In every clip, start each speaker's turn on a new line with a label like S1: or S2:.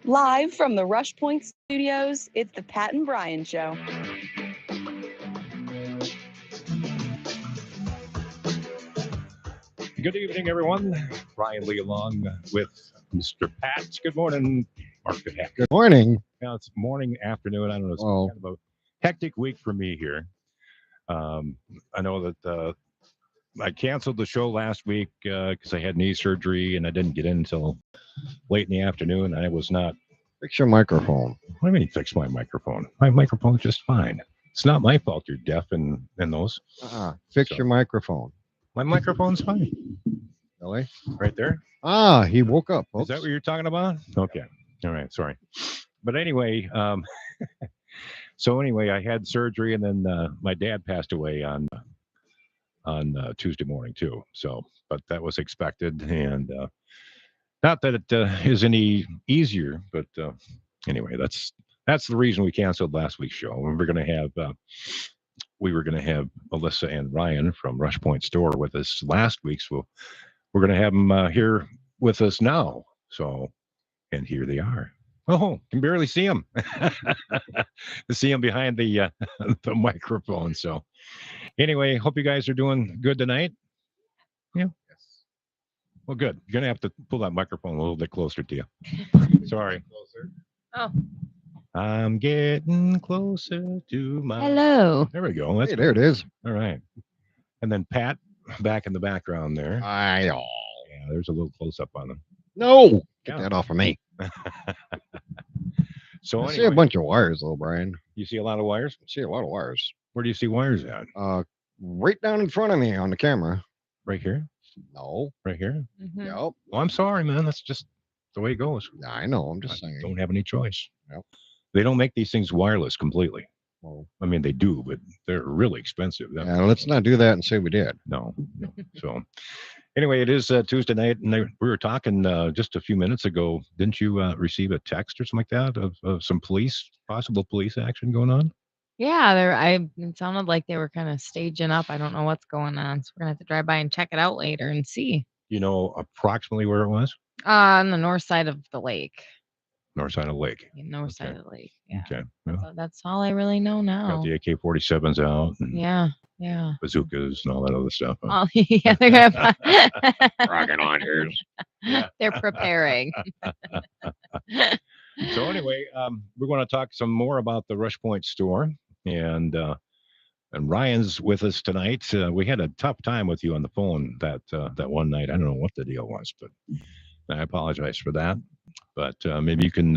S1: Live from the Rush Point Studios, it's the Pat and Brian Show.
S2: Good evening, everyone. Brian Lee along with Mr. Pat. Good morning, Mark.
S3: Good morning.
S2: Now it's morning, afternoon. I don't know. It's
S3: Oh.
S2: kind of a hectic week for me here. I know that I canceled the show last week because I had knee surgery and I didn't get in until late in the afternoon. I was not.
S3: Fix your microphone.
S2: What do you mean fix my microphone? My microphone's just fine. It's not my fault you're deaf in those.
S3: Fix your microphone.
S2: My microphone's fine.
S3: Really?
S2: Right there?
S3: He woke up, folks.
S2: Is that what you're talking about? Okay. All right. Sorry. But anyway, so anyway, I had surgery and then my dad passed away on Tuesday morning too. So, but that was expected and not that it is any easier, but anyway, that's the reason we canceled last week's show. We were going to have Alyssa and Ryan from Rush Point Store with us last week, so we're going to have them here with us now. So, and here they are. Oh, can barely see them. To see them behind the microphone. So, anyway, hope you guys are doing good tonight. Yeah. Yes. Well, good. You're gonna have to pull that microphone a little bit closer to you. Sorry. Closer.
S4: Oh.
S2: I'm getting closer to my.
S4: Hello.
S2: There we go. That's
S3: there it is.
S2: All right. And then Pat back in the background there. Yeah, there's a little close up on him.
S3: No, get that off of me.
S2: So
S3: I
S2: anyway,
S3: see a bunch of wires, though, Brian.
S2: You see a lot of wires?
S3: I see a lot of wires.
S2: Where do you see wires at?
S3: Right down in front of me on the camera.
S2: Right here?
S3: No.
S2: Right here?
S4: Mm-hmm.
S3: Yep.
S2: Well, I'm sorry, man. That's just the way it goes.
S3: I know. I'm just saying.
S2: Don't have any choice.
S3: Yep.
S2: They don't make these things wireless completely.
S3: Well,
S2: I mean, they do, but they're really expensive.
S3: Yeah, let's not do that and say we did.
S2: No. So, anyway, it is Tuesday night, and we were talking just a few minutes ago. Didn't you receive a text or something like that of some possible police action going on?
S4: Yeah, it sounded like they were kind of staging up. I don't know what's going on, so we're gonna have to drive by and check it out later and see.
S2: You know approximately where it was?
S4: On the north side of the lake.
S2: North side of the lake.
S4: North side of the lake. Yeah.
S2: Okay. Well,
S4: So that's all I really know now.
S2: got the AK-47s out. And
S4: Yeah.
S2: bazookas and all that other stuff.
S4: Oh, yeah, they're gonna
S3: Rocket launchers.
S4: They're preparing.
S2: So anyway, we're going to talk some more about the Rush Point store, and Ryan's with us tonight. We had a tough time with you on the phone that one night. I don't know what the deal was, but I apologize for that. But maybe you can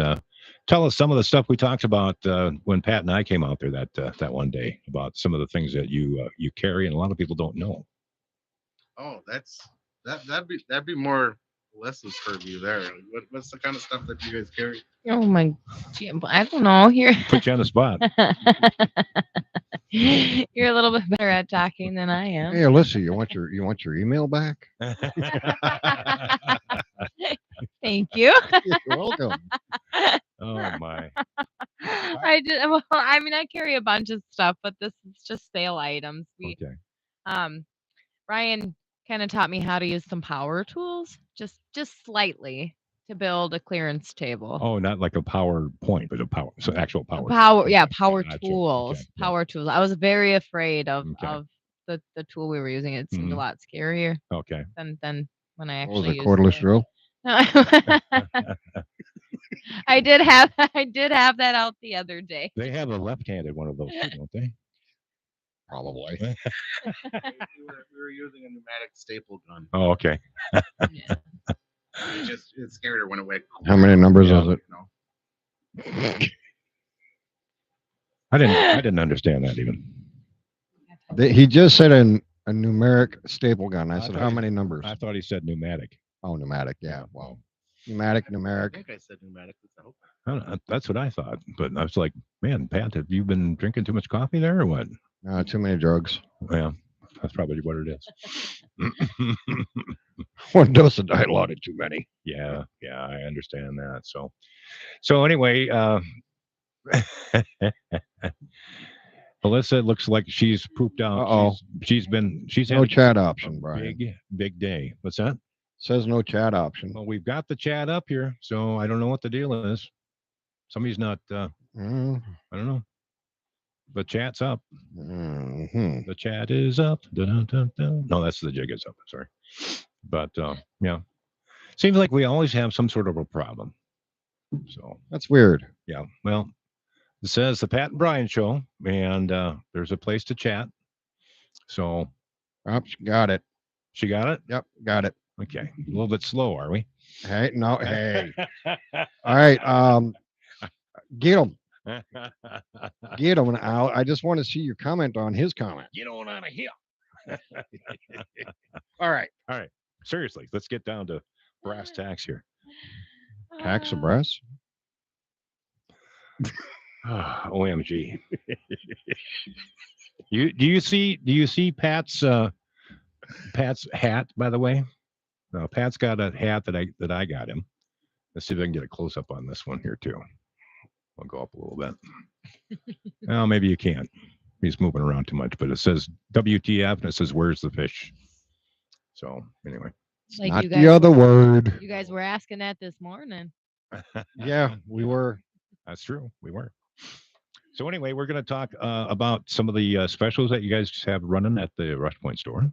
S2: tell us some of the stuff we talked about when Pat and I came out there that one day about some of the things that you carry, and a lot of people don't know.
S5: Oh, that'd be more Alyssa's purview there. What's the kind of stuff that you guys carry?
S4: Oh my, I don't know. Here,
S2: Put you on the spot.
S4: You're a little bit better at talking than I am.
S3: Hey, Alyssa, you want your email back?
S4: Thank you.
S3: You're welcome.
S2: Oh my.
S4: I carry a bunch of stuff, but this is just sale items.
S2: Okay.
S4: Ryan kind of taught me how to use some power tools, just slightly, to build a clearance table.
S2: Oh, not like a PowerPoint, but actual power.
S4: Power
S2: Gotcha.
S4: tools.
S2: Okay.
S4: Power tools. I was very afraid of
S2: Okay.
S4: the tool we were using. It seemed
S2: Mhm.
S4: a lot scarier
S2: Okay.
S4: than when I
S3: What was
S4: actually
S3: it,
S4: used
S3: cordless
S4: it.
S3: drill?
S4: I did have that out the other day.
S2: They have a left-handed one of those too, don't they?
S3: Probably.
S5: We were using a pneumatic staple gun.
S2: Oh, okay.
S4: Yeah.
S5: It scared her when it went.
S3: How many numbers
S2: Yeah.
S3: was it?
S2: I didn't understand that even.
S3: He just said a numeric staple gun. I
S2: I
S3: said,
S2: thought
S3: how
S2: he-
S3: many numbers?
S2: I thought he said pneumatic.
S3: Oh, pneumatic. Yeah. Well, pneumatic,
S5: I
S3: numeric.
S5: think I said pneumatic. I hope.
S2: I don't know, that's what I thought. But I was like, man, Pat, have you been drinking too much coffee there or what?
S3: Too many drugs.
S2: Yeah, that's probably what it is.
S3: One dose of Dilaudid too many.
S2: Yeah, I understand that. So anyway, Alyssa, it looks like she's pooped out.
S3: Uh-oh.
S2: She's had
S3: No
S2: a
S3: chat option, Brian.
S2: big day. What's that?
S3: Says no chat option.
S2: Well, we've got the chat up here, so I don't know what the deal is. Somebody's not.
S3: Mm,
S2: I don't know. The chat's up.
S3: mhm.
S2: The chat is up. Dun. No, that's the jig is up. Sorry, but yeah, seems like we always have some sort of a problem. So
S3: That's weird.
S2: yeah, well, it says the Pat and Brian show, and there's a place to chat. So
S3: Oh, got it.
S2: she got it.
S3: Yep, got it.
S2: Okay, a little bit slow, are we?
S3: Hey, no, hey. All right. Get him. Get him out. I just want to see your comment on his comment.
S2: Get on out of here.
S3: All right.
S2: All right. Seriously, let's get down to brass tacks here.
S3: Tax abreast.
S2: OMG. Do you see Pat's hat, by the way? No, Pat's got a hat that I got him. Let's see if I can get a close up on this one here too. I'll go up a little bit. Well, maybe you can't. He's moving around too much, but it says WTF and it says where's the fish? So anyway.
S4: Like
S3: Not
S4: you
S3: the
S4: guys,
S3: other word.
S4: you guys were asking that this morning.
S3: Yeah, we were.
S2: That's true. We were. So anyway, we're going to talk about some of the specials that you guys have running at the Rush Point store.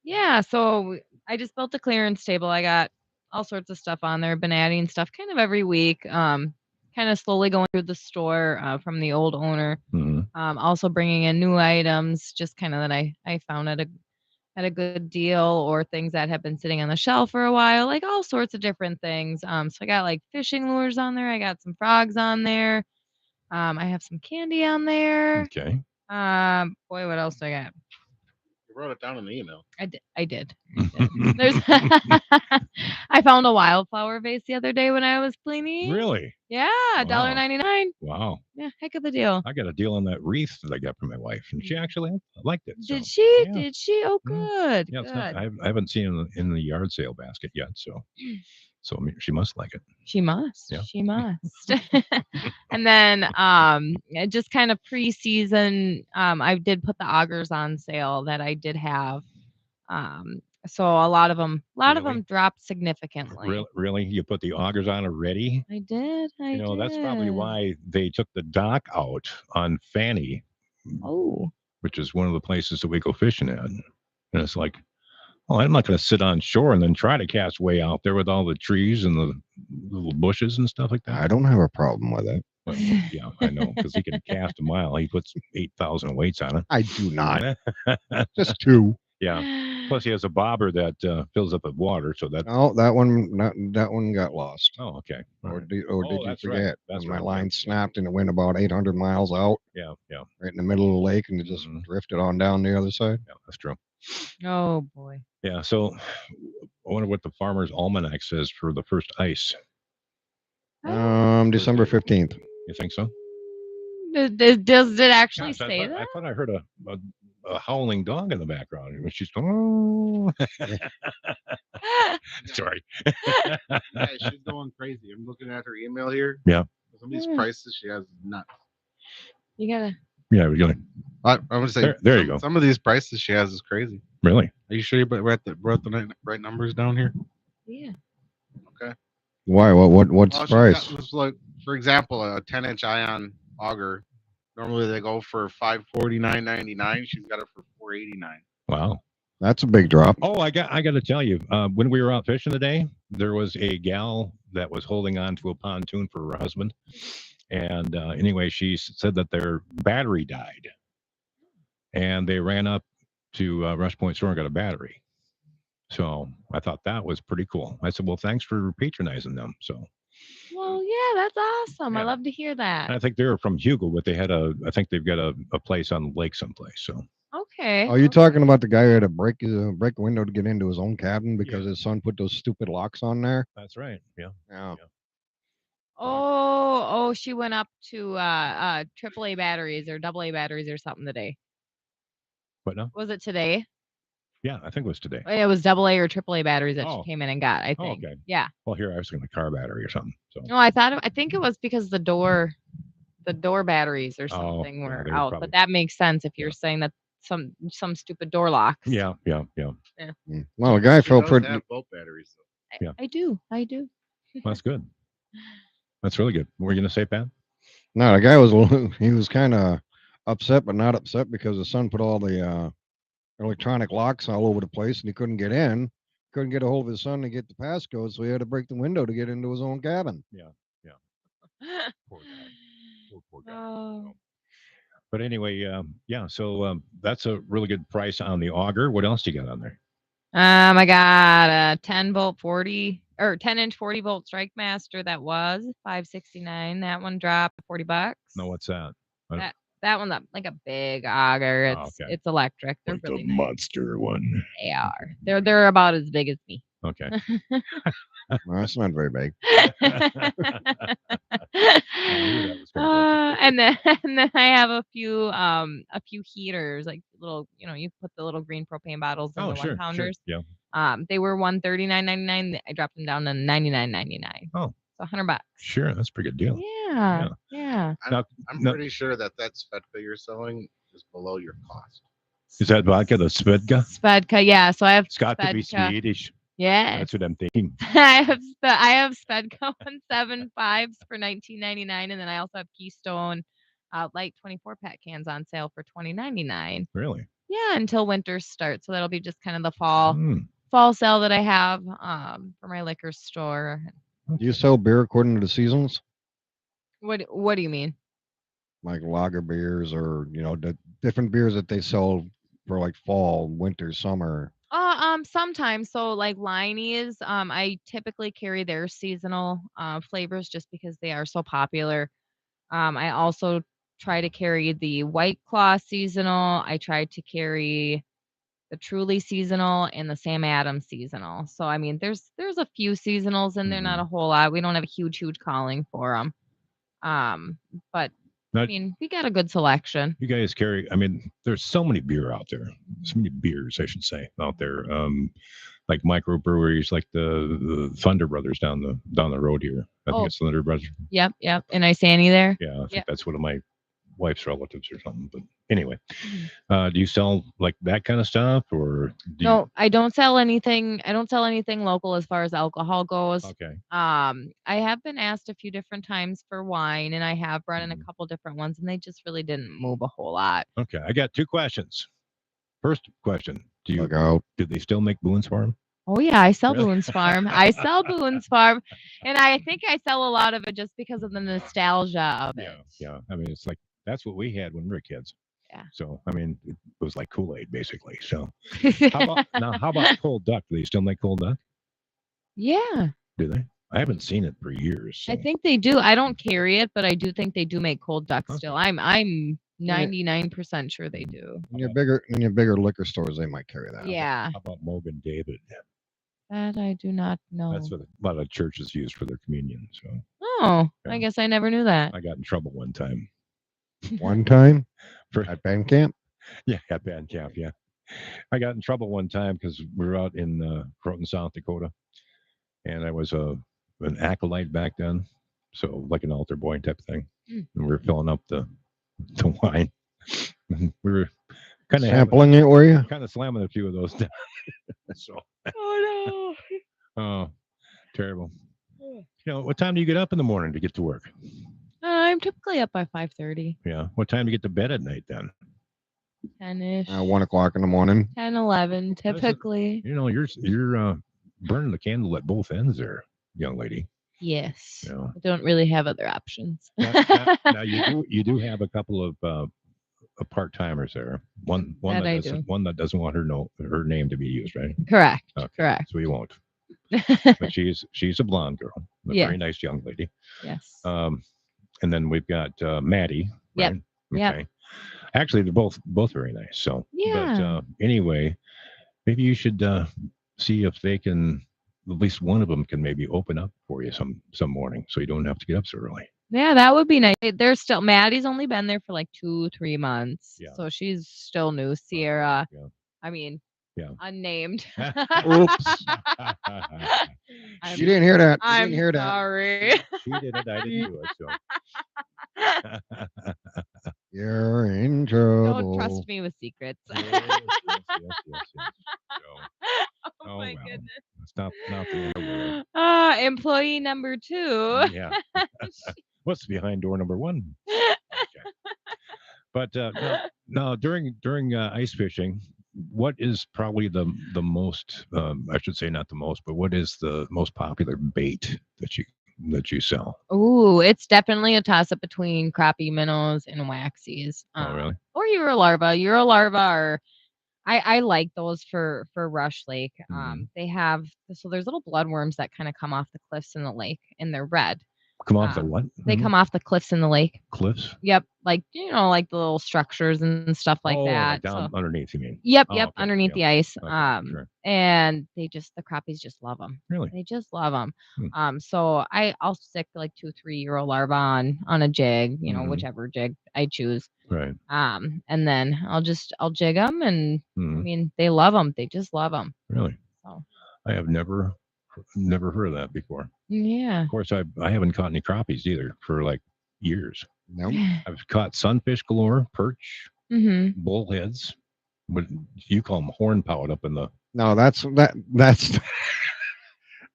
S4: Yeah, so I just built a clearance table. I got all sorts of stuff on there. Been adding stuff kind of every week. Kind of slowly going through the store from the old owner.
S2: Mhm.
S4: Also bringing in new items, just kind of that I found at a good deal, or things that have been sitting on the shelf for a while, like all sorts of different things. So I got like fishing lures on there. I got some frogs on there. I have some candy on there.
S2: Okay.
S4: Boy, what else do I got?
S5: You wrote it down in the email.
S4: I did. There's I found a wildflower vase the other day when I was cleaning.
S2: Really?
S4: Yeah, $1.99.
S2: Wow.
S4: Yeah, heck of a deal.
S2: I got a deal on that wreath that I got from my wife, and she actually liked it. So.
S4: Did she?
S2: yeah.
S4: Did she? Oh,
S2: Mm.
S4: good.
S2: Yeah,
S4: Good.
S2: it's not, I haven't seen it in the yard sale basket yet, so she must like it.
S4: She must.
S2: Yeah.
S4: She must. And then just kind of preseason, I did put the augers on sale that I did have. So a lot of them
S2: Really?
S4: dropped significantly.
S2: Really, you put the augers on already?
S4: I did. I did.
S2: That's probably why they took the dock out on Fanny,
S4: Oh.
S2: which is one of the places that we go fishing at. And it's like, oh, I'm not going to sit on shore and then try to cast way out there with all the trees and the little bushes and stuff like that.
S3: I don't have a problem with it.
S2: Well, yeah, I know, because he can cast a mile. He puts 8,000 weights on it.
S3: I do not. Just two.
S2: Yeah. Plus, he has a bobber that fills up with water, so that.
S3: Oh, that one got lost.
S2: Oh, okay. All
S3: Or
S2: right.
S3: did
S2: Oh,
S3: you
S2: that's right.
S3: forget?
S2: That's
S3: When my
S2: right.
S3: line snapped and it went about 800 miles out,
S2: Yeah, yeah,
S3: right in the middle of the lake, and it just
S2: Mhm.
S3: drifted on down the other side.
S2: yeah. That's true.
S4: Oh boy.
S2: Yeah. So, I wonder what the Farmer's Almanac says for the first ice.
S3: December 15th.
S2: You think so?
S4: Does it actually
S2: Gosh,
S4: say
S2: I
S4: that?
S2: thought I heard a howling dog in the background. And she's going, oh. Sorry.
S5: Yeah, she's going crazy. I'm looking at her email here.
S2: Yeah.
S5: Some of these
S4: Yeah.
S5: prices she has nuts.
S4: You gotta.
S2: Yeah, we're going.
S5: I'm gonna say
S2: There you go.
S5: Some of these prices she has is crazy.
S2: Really?
S5: Are you sure you wrote the right numbers down here?
S4: Yeah.
S3: Why? What's
S5: Oh,
S3: the price?
S5: was like, for example, a 10-inch ion auger. Normally they go for $549.99. She's got it for $489.
S2: Wow.
S3: That's a big drop.
S2: Oh, I got to tell you, when we were out fishing today, there was a gal that was holding on to a pontoon for her husband. And anyway, she said that their battery died. And they ran up to Rush Point Store and got a battery. So I thought that was pretty cool. I said, well, thanks for patronizing them. So
S4: Well, yeah, that's awesome. I
S2: Yeah.
S4: love to hear that.
S2: and I think they were from Hugo, but I think they've got a place on the lake someplace. So
S4: Okay.
S3: Are you talking about the guy who had to break a window to get into his own cabin because his son put those stupid locks on there?
S2: that's right. Yeah.
S3: Yeah.
S4: Oh, she went up to AAA batteries or AA batteries or something today.
S2: But no.
S4: Was it today?
S2: Yeah, I think it was today.
S4: It was AA or AAA batteries that
S2: Oh.
S4: she came in and got, I
S2: Oh,
S4: think.
S2: okay.
S4: Yeah.
S2: Well, here I was thinking the car battery or something. So
S4: No, I think it was because the door batteries or
S2: Oh,
S4: something
S2: yeah,
S4: were
S2: they were
S4: out.
S2: probably-
S4: But that makes sense if you're saying that some stupid door locks.
S2: Yeah.
S3: Well, the guy
S5: She
S3: felt
S5: does
S3: pretty.
S5: have boat batteries. Though.
S4: I do.
S2: That's good. That's really good. What were you gonna say, Pat?
S3: No, the guy was he was kind of upset, but not upset because the son put all the electronic locks all over the place, and he couldn't get in. Couldn't get a hold of his son to get the passcode, so he had to break the window to get into his own cabin.
S2: Poor guy. Poor guy.
S4: Oh.
S2: But anyway, yeah. So that's a really good price on the auger. What else do you got on there?
S4: I got a 10-volt 40 or 10-inch 40-volt Strike Master that was $569. That one dropped $40.
S2: No, what's that?
S4: That one's like a big auger.
S2: Oh,
S4: It's
S2: okay.
S4: it's electric. They're
S2: Like
S4: really
S2: the
S4: nice.
S2: monster one.
S4: They are. They're about as big as me.
S2: Okay.
S3: No, that's not very big.
S4: And then I have a few heaters, like little, you put the little green propane bottles in
S2: Oh,
S4: the
S2: sure.
S4: 1-pounders.
S2: Yeah.
S4: They were $139.99. I dropped them down to $99.99.
S2: Oh.
S4: So $100.
S2: Sure. That's a pretty good deal.
S4: Yeah.
S5: I'm
S2: No.
S5: pretty sure that Svedka you're selling is below your cost.
S2: Is that vodka, the Svedka?
S4: Svedka, yeah. So I have
S2: It's got to be
S4: Svedka.
S2: Swedish.
S4: Yeah.
S2: That's what I'm thinking.
S4: I have Svedka 175s for $19.99, and then I also have Keystone light 24-pack cans on sale for $20.99.
S2: Really?
S4: Yeah, until winter starts. So that'll be just kind of the fall
S2: Mm.
S4: sale that I have for my liquor store.
S3: Do you sell beer according to the seasons,
S4: What do you mean?
S3: like lager beers, or the different beers that they sell for like fall, winter, summer?
S4: Sometimes. So like Liney's, I typically carry their seasonal flavors just because they are so popular. I also try to carry the White Claw seasonal. I try to carry the Truly seasonal and the Sam Adams seasonal. So I mean, there's a few seasonals in there, not a whole lot. We don't have a huge calling for them. But I mean, we got a good selection.
S2: You guys carry, I mean, there's so many beer out there. So many beers, I should say, out there. Like microbreweries, like the Thunder Brothers down the road here. I think it's Thunder Brothers.
S4: Yep. And Isani there.
S2: Yeah, I think
S4: Yep.
S2: that's one of my wife's relatives or something. But anyway, do you sell like that kind of stuff, or
S4: No, I don't sell anything. I don't sell anything local as far as alcohol goes.
S2: Okay.
S4: I have been asked a few different times for wine, and I have brought in a couple different ones, and they just really didn't move a whole lot.
S2: Okay, I got two questions. First question:
S3: Look out.
S2: do they still make Boone's Farm?
S4: Oh yeah, I sell
S2: Really?
S4: Boone's Farm. I sell Boone's Farm, and I think I sell a lot of it just because of the nostalgia of it.
S2: Yeah. I mean, it's like that's what we had when we were kids.
S4: Yeah.
S2: So I mean, it was like Kool-Aid basically. So how about cold duck? Do they still make cold duck?
S4: Yeah,
S2: Do they? I haven't seen it for years. So.
S4: I think they do. I don't carry it, but I do think they do make cold duck still. I'm 99% sure they do.
S3: In your bigger liquor stores, they might carry that.
S4: Yeah,
S2: How about Mogan David?
S4: that I do not know.
S2: That's what a lot of churches use for their communion. So
S4: Oh,
S2: Yeah.
S4: I guess I never knew that.
S2: I got in trouble one time.
S3: One time
S2: For
S3: at band camp.
S2: yeah, at band camp. Yeah, I got in trouble one time because we were out in Croton, South Dakota, and I was an acolyte back then, so like an altar boy type of thing.
S4: Mm.
S2: And we were filling up the wine. We were kind of
S3: Sampling it, were you?
S2: kind of slamming a few of those down. So
S4: Oh
S2: oh, terrible. What time do you get up in the morning to get to work?
S4: no. I'm typically up by 5:30,
S2: Yeah. What time do you get to bed at night then?
S4: 10ish,
S3: 1 o'clock in the morning.
S4: 10, 11, typically.
S2: You're burning the candle at both ends there, young lady.
S4: Yes.
S2: Yeah.
S4: I don't really have other options.
S2: Now you do have a couple of part timers there. One
S4: That I
S2: that doesn't want her name to be used, right?
S4: Correct.
S2: Okay,
S4: Correct.
S2: So we won't. But she's a blonde girl, a
S4: Yeah.
S2: very nice young lady.
S4: Yes.
S2: And then we've got Maddie.
S4: Yep.
S2: Right?
S4: Yep.
S2: Okay. Actually, they're both very nice. So
S4: Yeah.
S2: But anyway, maybe you should see if they can. At least one of them can maybe open up for you some morning, so you don't have to get up so early.
S4: Yeah, that would be nice. There's still Maddie's only been there for like 2-3 months.
S2: Yeah.
S4: So she's still new. Sierra.
S2: Yeah.
S4: I mean,
S2: Yeah.
S4: unnamed.
S3: Oops.
S4: I'm-
S3: She didn't hear that. She
S4: I'm
S3: didn't hear that.
S4: sorry.
S2: She did it. I didn't do it. So.
S3: You're in trouble.
S4: Don't trust trust me with secrets.
S2: Yes. So,
S4: Oh my
S2: well,
S4: goodness.
S2: it's not the end of the world.
S4: Employee number 2.
S2: Yeah. What's behind door number 1? Okay. But no, during ice fishing, what is probably the most I should say not the most, but what is the most popular bait that you sell?
S4: Ooh, it's definitely a toss up between crappie minnows and waxies.
S2: Oh, really?
S4: Or Eurolarva. Eurolarva are I like those for Rush Lake.
S2: Mhm.
S4: They have so there's little bloodworms that kind of come off the cliffs in the lake and they're red.
S2: Come off the what?
S4: They come off the cliffs in the lake.
S2: Cliffs?
S4: Yep, like like the little structures and stuff like
S2: Oh,
S4: that.
S2: like down underneath, you mean?
S4: Yep,
S2: Oh,
S4: yep,
S2: okay,
S4: underneath
S2: yep.
S4: the ice.
S2: Okay, sure.
S4: And the crappies just love them.
S2: Really?
S4: They just love them.
S2: Hmm.
S4: So I'll stick like 2-3 euro larvae on a jig,
S2: Mhm.
S4: whichever jig I choose.
S2: Right.
S4: And then I'll jig them, and I
S2: Mhm.
S4: mean they love them. They just love them.
S2: Really?
S4: So
S2: I have never heard of that before.
S4: yeah.
S2: Of course, I haven't caught any crappies either for like years.
S3: Nope.
S2: I've caught sunfish galore, perch,
S4: Mm-hmm.
S2: bullheads. But you call them hornpout up in the.
S3: No, that's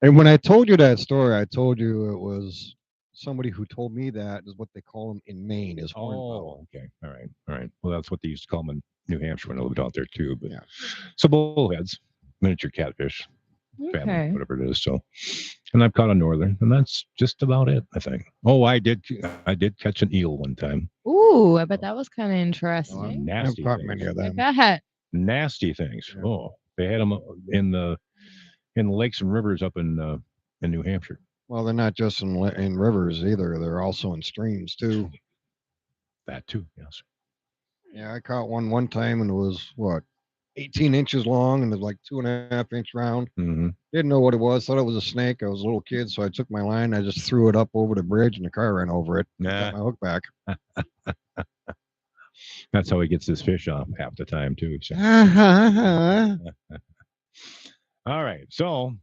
S3: and when I told you that story, I told you it was somebody who told me that is what they call them in Maine is hornpout.
S2: Oh, okay. All right. Well, that's what they used to call them in New Hampshire when I lived out there too. But
S3: Yeah.
S2: so bullheads, miniature catfish, family,
S4: Okay.
S2: whatever it is. So, and I've caught a northern, and that's just about it, I think. Oh, I did catch an eel one time.
S4: Ooh, I bet that was kind of
S3: Well,
S4: interesting.
S3: I've
S2: Nasty
S3: caught
S2: things.
S3: many of
S4: I
S3: them.
S4: bet.
S2: Nasty things.
S3: Yeah.
S2: Oh, they had them in the lakes and rivers up in New Hampshire.
S3: Well, they're not just in rivers either. They're also in streams too.
S2: That too, yes.
S3: Yeah, I caught one time and it was 18 inches long and it was like 2.5 inch round.
S2: Mm-hmm.
S3: Didn't know what it was. Thought it was a snake. I was a little kid, so I took my line. I just threw it up over the bridge, and the car ran over it.
S2: Nah.
S3: Got my hook back.
S2: That's how he gets his fish off half the time too. So. All right. So,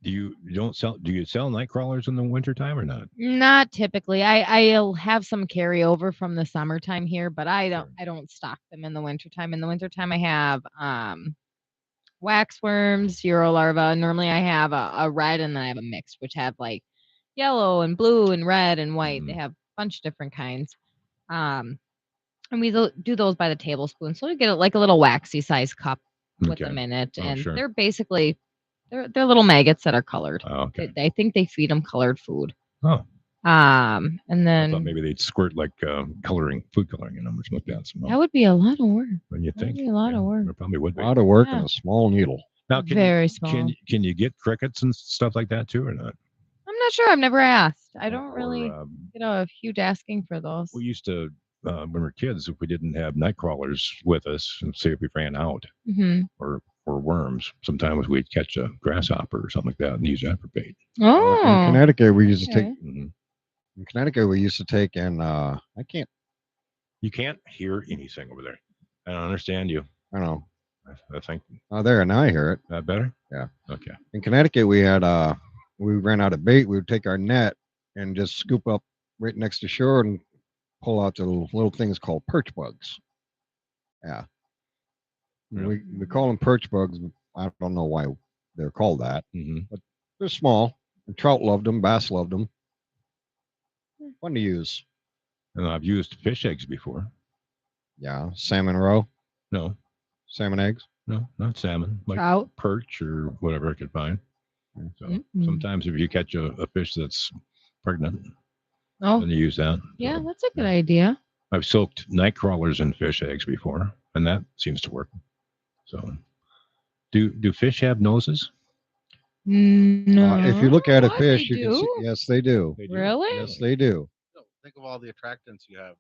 S2: do you sell night crawlers in the wintertime or not?
S4: Not typically. I'll have some carryover from the summertime here, but I
S2: Sure.
S4: don't stock them in the wintertime. In the wintertime I have waxworms, Eurolarva. Normally I have a red and then I have a mix, which have like yellow and blue and red and white. They have a bunch of different kinds. And we do those by the tablespoon. So you get like a little waxy size cup with them in it.
S2: Oh,
S4: And
S2: sure.
S4: they're basically they're little maggots that are colored.
S2: Oh, okay.
S4: I think they feed them colored food.
S2: Oh,
S4: And
S2: I
S4: then
S2: thought maybe they'd squirt like food coloring in them or something like that. So,
S4: that would be a lot of work.
S2: when you
S4: That'd
S2: think
S4: be a lot of work.
S2: there probably would
S3: A
S2: be.
S3: lot of work
S4: Yeah.
S3: and a small needle.
S2: Now,
S4: Very small.
S2: can you get crickets and stuff like that too or not?
S4: I'm not sure. I've never asked. I don't
S2: Or,
S4: really get a huge asking for those.
S2: we used to when we were kids, if we didn't have night crawlers with us, and say if we ran out
S4: Mm-hmm.
S2: or worms, sometimes we'd catch a grasshopper or something like that and use that for bait.
S4: Oh,
S3: In Connecticut, we used to take.
S4: okay.
S2: Mhm.
S3: In Connecticut, we used to take, and I can't.
S2: You can't hear anything over there. I don't understand you.
S3: I don't know.
S2: I think
S3: Oh, there now I hear it.
S2: that better.
S3: Yeah.
S2: Okay.
S3: In Connecticut, we had we ran out of bait. We would take our net and just scoop up right next to shore and pull out the little things called perch bugs. Yeah.
S2: Really?
S3: We call them perch bugs. I don't know why they're called that.
S2: Mm-hmm.
S3: They're small. And trout loved them. Bass loved them. Fun to use.
S2: And I've used fish eggs before.
S3: Yeah. Salmon roe.
S2: No,
S3: Salmon eggs.
S2: no, not salmon. Like
S4: Trout.
S2: perch or whatever I could find. So
S4: Mm-mm.
S2: sometimes if you catch a fish that's pregnant,
S4: Oh,
S2: then you use that.
S4: yeah,
S2: So,
S4: that's a good idea.
S2: I've soaked night crawlers in fish eggs before, and that seems to work. So, do fish have noses?
S4: No.
S3: If you look at a
S4: What,
S3: fish,
S4: they
S3: you can see.
S4: do?
S3: Yes, they do.
S2: They do.
S4: Really?
S3: Yes, they do.
S5: No, think of all the attractants you have.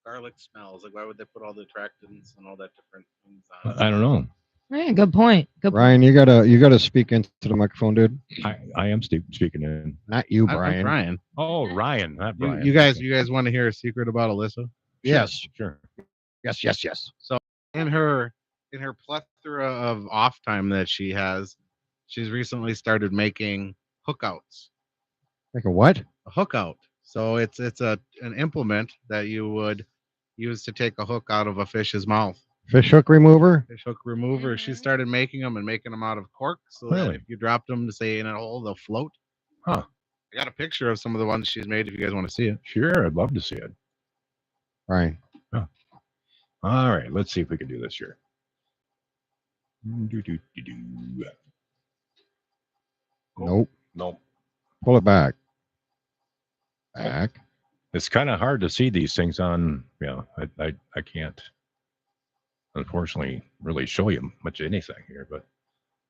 S5: Garlic smells. Like, why would they put all the attractants and all that different things on it?
S2: I don't know.
S4: Yeah, good point. Good point.
S3: Ryan, you gotta speak into the microphone, dude.
S2: I am speaking in.
S3: Not you,
S5: I'm
S3: Brian.
S5: Brian.
S2: Oh, Ryan, not Brian.
S5: You guys want to hear a secret about Alyssa?
S3: Yes.
S2: Sure.
S3: Yes. Yes. Yes.
S5: In her plethora of off time that she has, she's recently started making hookouts.
S3: Like a what?
S5: A hookout. So it's an implement that you would used to take a hook out of a fish's mouth.
S3: Fish hook remover.
S5: Fish hook remover. She
S4: Mhm.
S5: started making them and making them out of cork, so that
S2: Really?
S5: if you dropped them to say in a hole, they'll float.
S2: Huh.
S5: I got a picture of some of the ones she's made if you guys want to see it.
S2: Sure, I'd love to see it.
S3: Right.
S2: All right, let's see if we can do this here. Do-do-do-do.
S3: Nope.
S2: Nope.
S3: Pull it back. Back.
S2: It's kind of hard to see these things on. Yeah, I can't, unfortunately, really show you much of anything here, but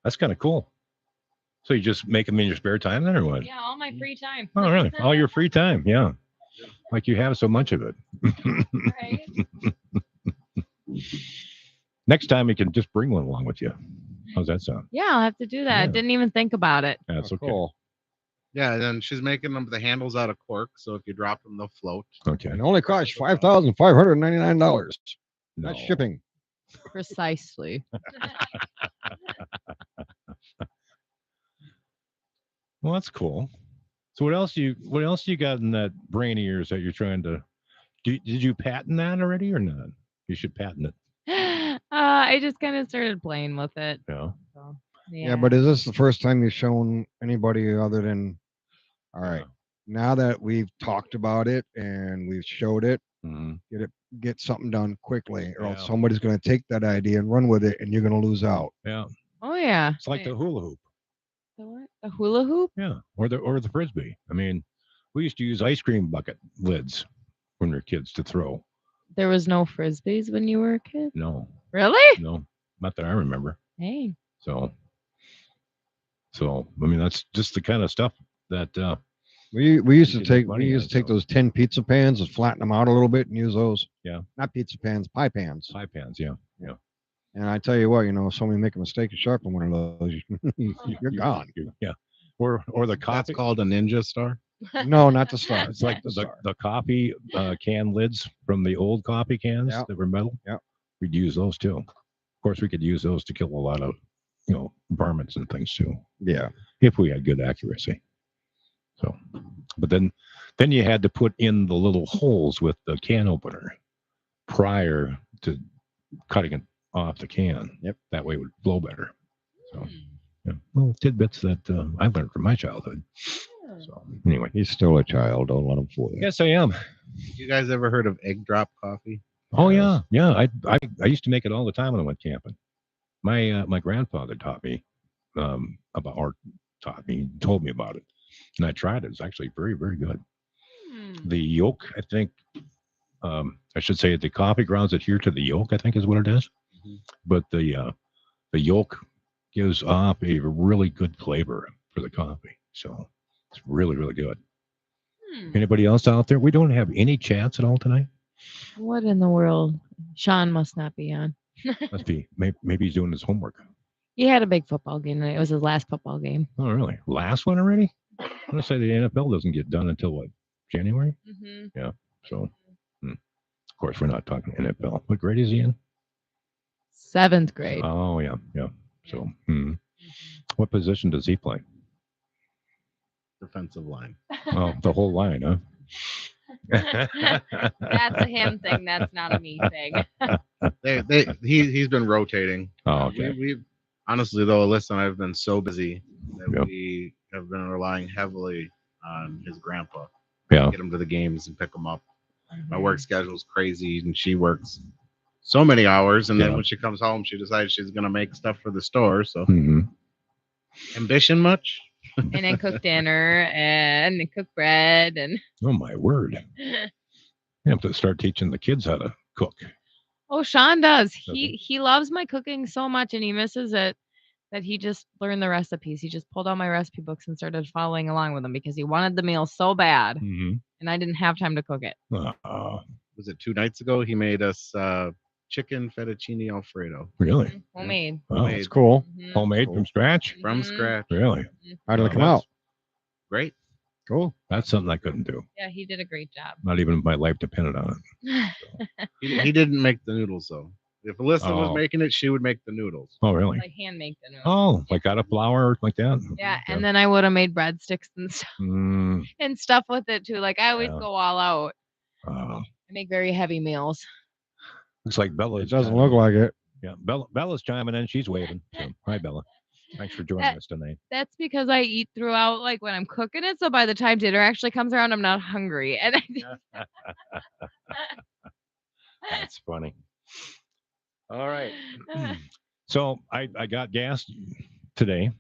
S2: that's kind of cool. So you just make them in your spare time then, or what?
S4: Yeah, all my free time.
S2: Oh, really? All your free time? Yeah. Like you have so much of it.
S4: Right?
S2: Next time you can just bring one along with you. How's that sound?
S4: Yeah, I'll have to do that. I
S2: Yeah.
S4: didn't even think about it.
S2: That's
S3: Oh,
S2: okay.
S3: cool.
S5: Yeah, and then she's making them the handles out of cork, so if you drop them, they'll float.
S2: Okay.
S3: And it only costs $5,599.
S2: No.
S3: That's shipping.
S4: Precisely.
S2: Well, that's cool. So what else you got in that brain of yours that you're trying to did you patent that already or not? You should patent it.
S4: I just kind of started playing with it.
S2: Yeah.
S4: So,
S3: Yeah, but is this the first time you've shown anybody other than? All right. Now that we've talked about it and we've showed it,
S2: Mhm.
S3: get something done quickly, or
S2: Yeah.
S3: else somebody's going to take that idea and run with it, and you're going to lose out.
S2: Yeah.
S4: Oh yeah.
S2: It's like the hula hoop.
S4: the what? The hula hoop.
S2: Yeah. Or the frisbee. I mean, we used to use ice cream bucket lids when we were kids to throw.
S4: There was no frisbees when you were a kid.
S2: No.
S4: Really?
S2: No. Not that I remember.
S4: Hey.
S2: So I mean that's just the kind of stuff that
S3: We used
S2: You
S3: to
S2: can make
S3: take
S2: money out of
S3: those 10 pizza pans and flatten them out a little bit and use those.
S2: Yeah.
S3: Not pizza pans, pie pans.
S2: pie pans, yeah.
S3: And I tell you what, if somebody make a mistake and sharpen one of those, you're gone.
S2: Yeah. Or the
S5: That's
S2: coffee.
S5: called a ninja star.
S3: No, not the star.
S2: It's like
S3: Not the
S2: the coffee can lids from the old coffee cans
S3: Yeah.
S2: that were metal.
S3: Yeah.
S2: We'd use those too. Of course, we could use those to kill a lot of, varmints and things too,
S3: Yeah.
S2: if we had good accuracy. So, but then you had to put in the little holes with the can opener prior to cutting it off the can.
S3: Yep.
S2: That way it would flow better. So, yeah. Well, tidbits that I learned from my childhood. So, anyway.
S3: He's still a child. Don't let him fool you.
S2: Yes, I am.
S5: You guys ever heard of egg drop coffee?
S2: Oh yeah, yeah. I used to make it all the time when I went camping. My grandfather taught me told me about it, and I tried it. It's actually very, very good. The yolk, I think, I should say the coffee grounds adhere to the yolk, I think is what it is.
S5: Mhm.
S2: But the yolk gives off a really good flavor for the coffee. So it's really, really good. Anybody else out there? We don't have any chats at all tonight.
S4: What in the world? Sean must not be on.
S2: Must be. Maybe he's doing his homework.
S4: He had a big football game. It was his last football game.
S2: Oh, really? Last one already? I'm going to say the NFL doesn't get done until what? January?
S4: Mm-hmm.
S2: So, of course, we're not talking NFL. What grade is he in?
S4: 7th grade.
S2: Oh, yeah. So, what position does he play?
S5: Defensive line.
S2: Oh, the whole line, huh?
S4: That's a him thing. That's not a me thing.
S5: He's been rotating.
S2: Oh, okay.
S5: We've honestly though, Alyssa and I've been so busy that
S2: Yep.
S5: we have been relying heavily on his grandpa.
S2: Yeah.
S5: Get him to the games and pick him up. My work schedule is crazy, and she works so many hours. And then
S2: Yeah.
S5: when she comes home, she decides she's gonna make stuff for the store. So
S2: hmm
S5: ambition much?
S4: And then cook dinner and cook bread and
S2: Oh, my word. You have to start teaching the kids how to cook.
S4: oh, Sean does.
S2: Does
S4: He loves my cooking so much and he misses it that he just learned the recipes. He just pulled out my recipe books and started following along with them because he wanted the meal so bad
S2: Mm-hmm.
S4: and I didn't have time to cook it.
S5: Was it 2 nights ago? He made us chicken fettuccine alfredo
S2: Really?
S4: Homemade.
S2: Oh,
S3: That's cool.
S4: Mhm.
S2: homemade
S3: Cool.
S2: from scratch?
S5: from
S4: Mhm.
S5: scratch.
S2: Really?
S3: How did
S2: Oh,
S3: it come out?
S5: Great.
S3: Cool.
S2: That's something I couldn't do.
S4: Yeah, he did a great job.
S2: Not even if my life depended on it.
S5: He didn't make the noodles though. If Alyssa was
S2: Oh.
S5: making it, she would make the noodles.
S2: Oh, really?
S4: Like hand make the noodles.
S2: Oh, like out of flour like that?
S4: Yeah, and then I would have made breadsticks and stuff,
S2: Mm,
S4: and stuff with it too. Like I always
S2: Yeah.
S4: go all out.
S2: oh,
S4: I make very heavy meals.
S2: Looks like Bella.
S3: It doesn't look like it.
S2: Yeah, Bella's chiming in. She's waving. So, hi, Bella. Thanks for joining us tonight.
S4: That's because I eat throughout, like when I'm cooking it. So by the time dinner actually comes around, I'm not hungry. And
S2: That's funny. All right. So I got gas today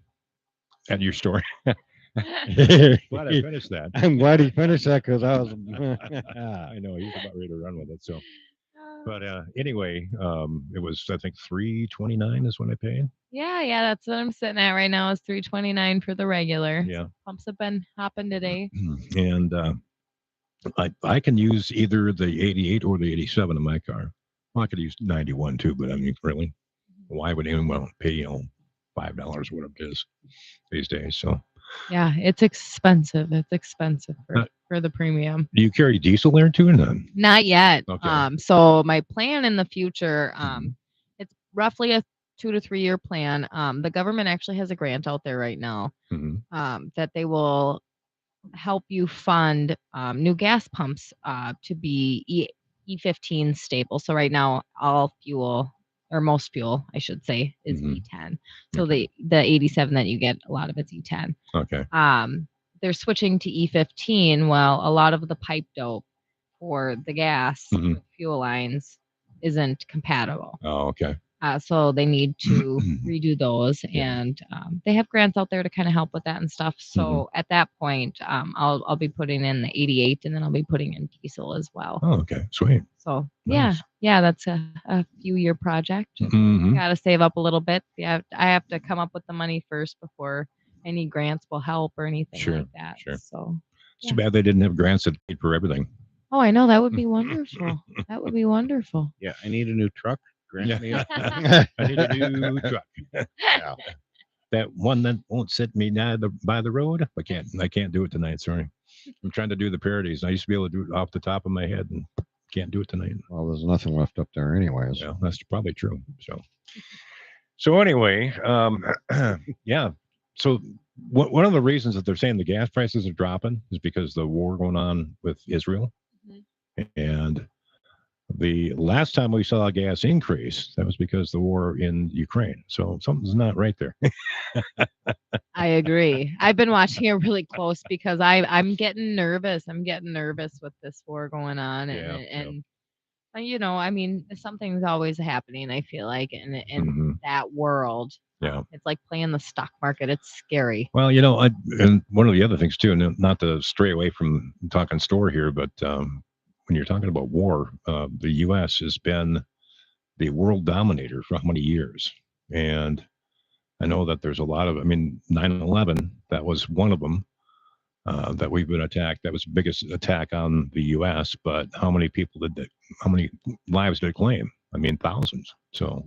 S2: at your store. Glad I finished that.
S3: I'm glad he finished that because I was.
S2: I know he's about ready to run with it. So, but anyway, it was I think $3.29 is what I paid.
S4: yeah, that's what I'm sitting at right now is $3.29 for the regular.
S2: Yeah.
S4: Pumps have been hopping today.
S2: And I can use either the 88 or the 87 in my car. Well, I could use 91 too, but I mean, really, why would anyone pay $5 whatever it is these days? So
S4: Yeah, it's expensive. It's expensive for the premium.
S2: do you carry diesel there too, or not?
S4: Not yet.
S2: Okay.
S4: So my plan in the future, it's roughly a 2 to 3 year plan. The government actually has a grant out there right now, that they will help you fund new gas pumps to be E15 stable. So right now, all fuel or most fuel, I should say, is E10. So the 87 that you get, a lot of it's E10.
S2: Okay.
S4: They're switching to E15. Well, a lot of the pipe dope for the gas with fuel lines isn't compatible.
S2: Oh, okay.
S4: So they need to redo those, and they have grants out there to kind of help with that and stuff. So at that point, I'll be putting in the 88, and then I'll be putting in diesel as well.
S2: Oh, okay. Sweet.
S4: So
S2: Nice.
S4: yeah, that's a few year project. Got to save up a little bit. Yeah, I have to come up with the money first before any grants will help or anything like that.
S2: Sure.
S4: So
S2: It's too bad they didn't have grants that paid for everything.
S4: oh, I know that would be wonderful. That would be wonderful.
S5: Yeah, I need a new truck. Grant me.
S2: I need a new truck. Yeah. That one that won't sit me by the road. I can't do it tonight. Sorry. I'm trying to do the parodies. I used to be able to do it off the top of my head and can't do it tonight.
S3: Well, there's nothing left up there anyways.
S2: Yeah, that's probably true. So anyway, yeah. So one of the reasons that they're saying the gas prices are dropping is because the war going on with Israel. And the last time we saw a gas increase, that was because the war in Ukraine. So something's not right there.
S4: I agree. I've been watching it really close because I'm getting nervous. I'm getting nervous with this war going on, and you know, I mean, something's always happening. I feel like in that world.
S2: Yeah,
S4: it's like playing the stock market. It's scary.
S2: Well, you know, and one of the other things too, and not to stray away from talking store here, but when you're talking about war, the U.S. has been the world dominator for how many years? And I know that there's a lot of, 9/11, that was one of them that we've been attacked. That was the biggest attack on the U.S., but how many lives did it claim? Thousands. So,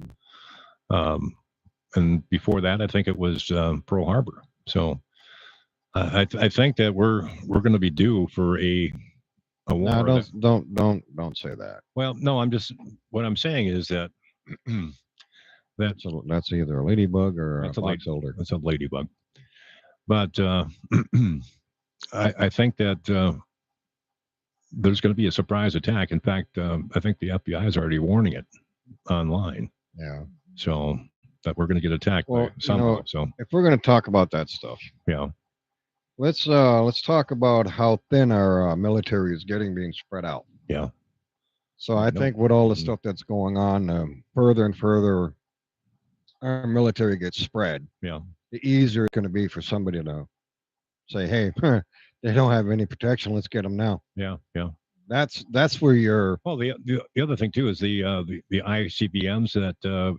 S2: and before that, I think it was Pearl Harbor. So I think that we're going to be due for a war.
S3: No, don't say that.
S2: Well, no, what I'm saying is that
S3: that's either a ladybug or a fox elder.
S2: That's a ladybug. But I think that there's going to be a surprise attack. In fact, I think the FBI is already warning it online.
S3: Yeah.
S2: So that we're going to get attacked by someone. So
S3: if we're going to talk about that stuff,
S2: yeah,
S3: let's talk about how thin our military is being spread out.
S2: Yeah.
S3: So I think with all the stuff that's going on, further and further our military gets spread.
S2: Yeah.
S3: The easier it's going to be for somebody to say, "Hey, they don't have any protection. Let's get them now."
S2: Yeah. Yeah.
S3: That's where you're.
S2: Well, the other thing too is the ICBMs that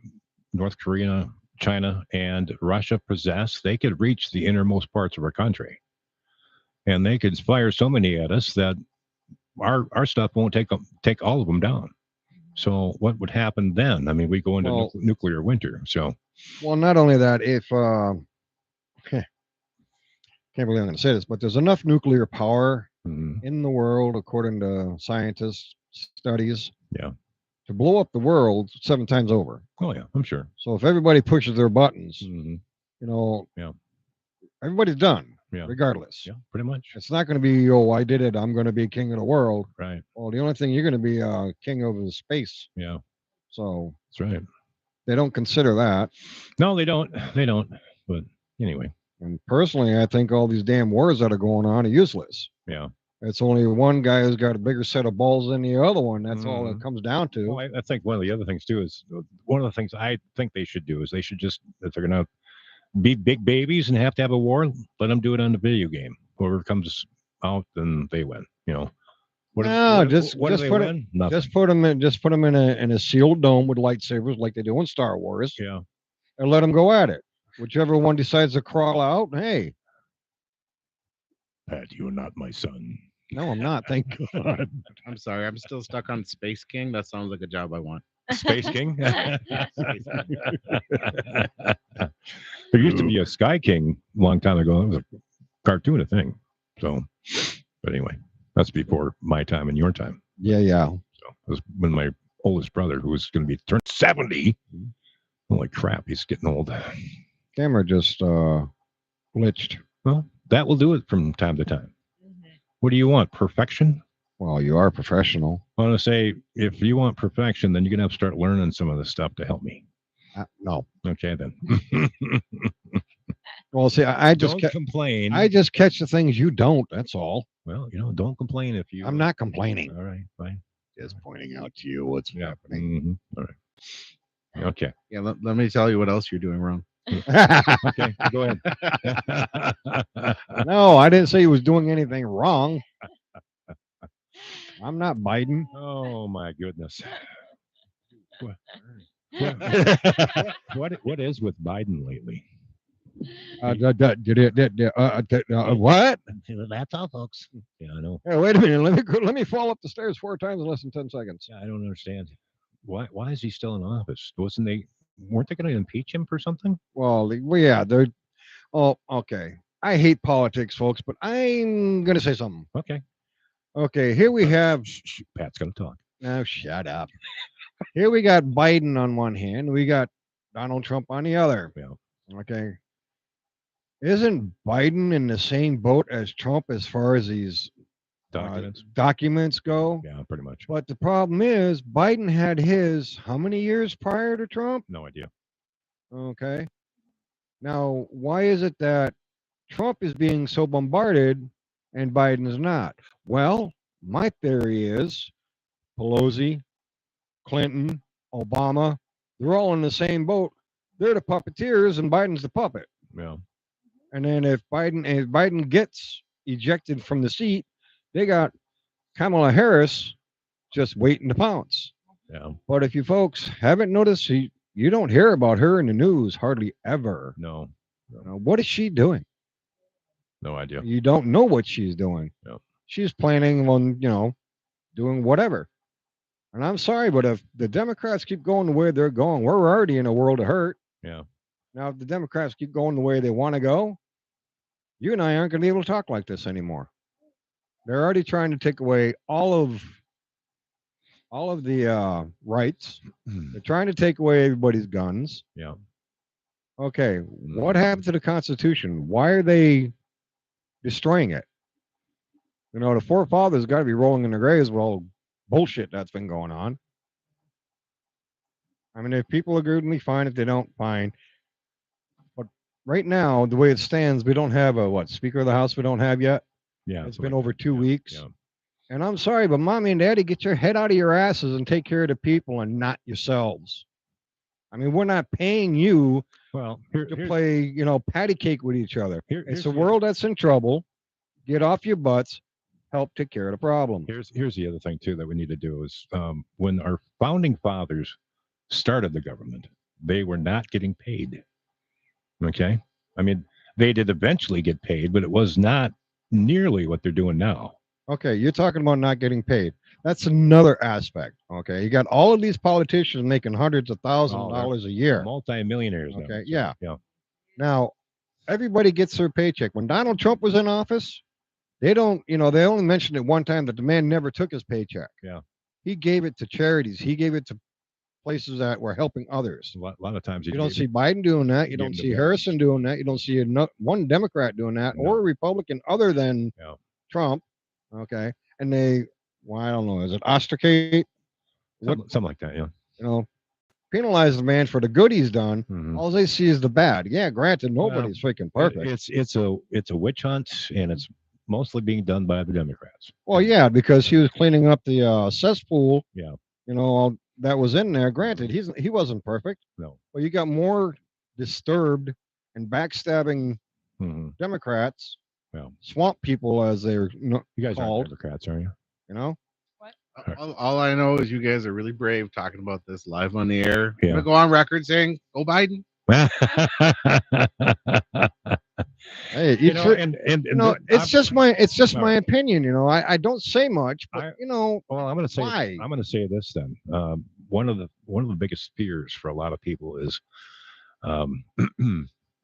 S2: North Korea, China, and Russia possess. They could reach the innermost parts of our country, and they could fire so many at us that our stuff won't take all of them down. So what would happen then? We go into nuclear winter. So.
S3: Well, not only that, if can't believe I'm going to say this, but there's enough nuclear power in the world, according to scientists' studies, to blow up the world 7 times over.
S2: Oh yeah, I'm sure.
S3: So if everybody pushes their buttons, everybody's done.
S2: Yeah.
S3: Regardless.
S2: Yeah, pretty much.
S3: It's not going to be, I did it, I'm going to be king of the world.
S2: Right.
S3: Well, the only thing you're going to be king of is space.
S2: Yeah.
S3: So
S2: That's right.
S3: they don't consider that.
S2: No, they don't. They don't. But anyway,
S3: And personally, I think all these damn wars that are going on are useless.
S2: yeah.
S3: It's only one guy who's got a bigger set of balls than the other one. That's all it
S2: Mhm.
S3: comes down to.
S2: Well, I think one of the other things too is one of the things I think they should do is they should just, if they're going to be big babies and have to have a war, let them do it on the video game. Whoever comes out, then they win. You know.
S3: No,
S2: what
S3: just
S2: do they
S3: put it.
S2: win? Nothing.
S3: Just put them in. Just put them in a sealed dome with lightsabers, like they do in Star Wars,
S2: Yeah.
S3: and let them go at it. Whichever one decides to crawl out, hey,
S2: Pat, you're not my son.
S3: no, I'm not. Thank God.
S5: I'm sorry, I'm still stuck on Space King. That sounds like a job I want.
S2: Space King. There used to be a Sky King a long time ago. It was a cartoon, a thing. So, but anyway, that's before my time and your time.
S3: Yeah, yeah.
S2: So it was when my oldest brother, who was going to be turned 70. Holy crap, he's getting old.
S3: Camera just glitched.
S2: Well, that will do it from time to time. What do you want? Perfection?
S3: Well, you are professional.
S2: I want to say, if you want perfection, then you're going to have to start learning some of this stuff to help me.
S3: No.
S2: Okay, then.
S3: Well, see, I just
S2: Don't complain.
S3: I just catch the things you don't. That's all.
S2: Well, don't complain if you.
S3: I'm not complaining.
S2: All right, fine.
S3: Just pointing out to you what's
S2: Yeah.
S3: happening.
S2: All right. Okay.
S5: Yeah, let me tell you what else you're doing wrong.
S2: Okay. Go ahead.
S3: No, I didn't say he was doing anything wrong. I'm not Biden.
S2: Oh my goodness. What is with Biden lately?
S3: What?
S2: That's all, folks. Yeah, I know.
S3: Hey, wait a minute. Let me fall up the stairs 4 times in less than 10 seconds.
S2: Yeah, I don't understand. Why is he still in office? Weren't they going to impeach him for something?
S3: Well, yeah, they're. Oh, okay. I hate politics, folks, but I'm gonna say something.
S2: Okay.
S3: Okay, here we have.
S2: Pat's going to talk.
S3: Now, shut up. Here we got Biden on one hand, we got Donald Trump on the other.
S2: Yeah.
S3: Okay. Isn't Biden in the same boat as Trump as far as these documents go?
S2: Yeah, pretty much.
S3: But the problem is, Biden had his how many years prior to Trump?
S2: No idea.
S3: Okay. Now, why is it that Trump is being so bombarded and Biden is not? Well, my theory is Pelosi, Clinton, Obama, they're all in the same boat. They're the puppeteers and Biden's the puppet.
S2: Yeah.
S3: And then if Biden gets ejected from the seat, they got Kamala Harris just waiting to pounce.
S2: Yeah.
S3: But if you folks haven't noticed, you don't hear about her in the news hardly ever.
S2: No.
S3: What is she doing?
S2: No idea.
S3: You don't know what she's doing.
S2: No.
S3: She's planning on, doing whatever. And I'm sorry, but if the Democrats keep going the way they're going, we're already in a world of hurt.
S2: Yeah.
S3: Now, if the Democrats keep going the way they want to go, you and I aren't going to be able to talk like this anymore. They're already trying to take away all of the rights. They're trying to take away everybody's guns.
S2: Yeah.
S3: Okay, what happened to the Constitution? Why are they destroying it? The forefathers got to be rolling in their graves with all the bullshit that's been going on. I mean, if people agree with me, fine. If they don't, fine. But right now, the way it stands, we don't have a Speaker of the House. We don't have yet.
S2: Yeah.
S3: It's been over 2 weeks.
S2: Yeah.
S3: And I'm sorry, but Mommy and Daddy, get your head out of your asses and take care of the people and not yourselves. I mean, we're not paying you to play, patty cake with each other. It's a world that's in trouble. Get off your butts. Help take care of the problem.
S2: Here's the other thing too that we need to do is when our founding fathers started the government, they were not getting paid. Okay, I mean they did eventually get paid, but it was not nearly what they're doing now.
S3: Okay, you're talking about not getting paid. That's another aspect. Okay, you got all of these politicians making hundreds of thousands of dollars a year,
S2: multi-millionaires.
S3: Okay,
S2: now,
S3: yeah.
S2: Yeah.
S3: Now, everybody gets their paycheck. When Donald Trump was in office, they only mentioned it one time that the man never took his paycheck.
S2: Yeah.
S3: He gave it to charities. He gave it to places that were helping others.
S2: A lot of times
S3: You don't see Biden doing that. You don't see Harrison doing that. You don't see one Democrat doing that or a Republican other than Trump. Okay. And I don't know. Is it ostracate?
S2: Something like that. Yeah.
S3: penalize the man for the good he's done.
S2: Mhm.
S3: All they see is the bad. Yeah, granted, nobody's freaking perfect.
S2: It's a witch hunt, and it's mostly being done by the Democrats.
S3: Well, yeah, because he was cleaning up the cesspool.
S2: Yeah.
S3: All that was in there. Granted, he wasn't perfect.
S2: No.
S3: Well, you got more disturbed and backstabbing
S2: Mhm.
S3: Democrats,
S2: Well,
S3: swamp people as they're
S2: you guys
S3: called.
S2: aren't Democrats, are you?
S3: You know.
S5: All I know is you guys are really brave talking about this live on the air.
S2: Yeah.
S5: I'm gonna go on record saying, "Go Biden."
S3: Hey,
S2: You know, and
S3: it's just my
S2: All right.
S3: opinion. I don't say much, but
S2: I-
S3: you
S2: well, I'm going to say
S3: why?
S2: I'm going to say this then. One of the biggest fears for a lot of people is um,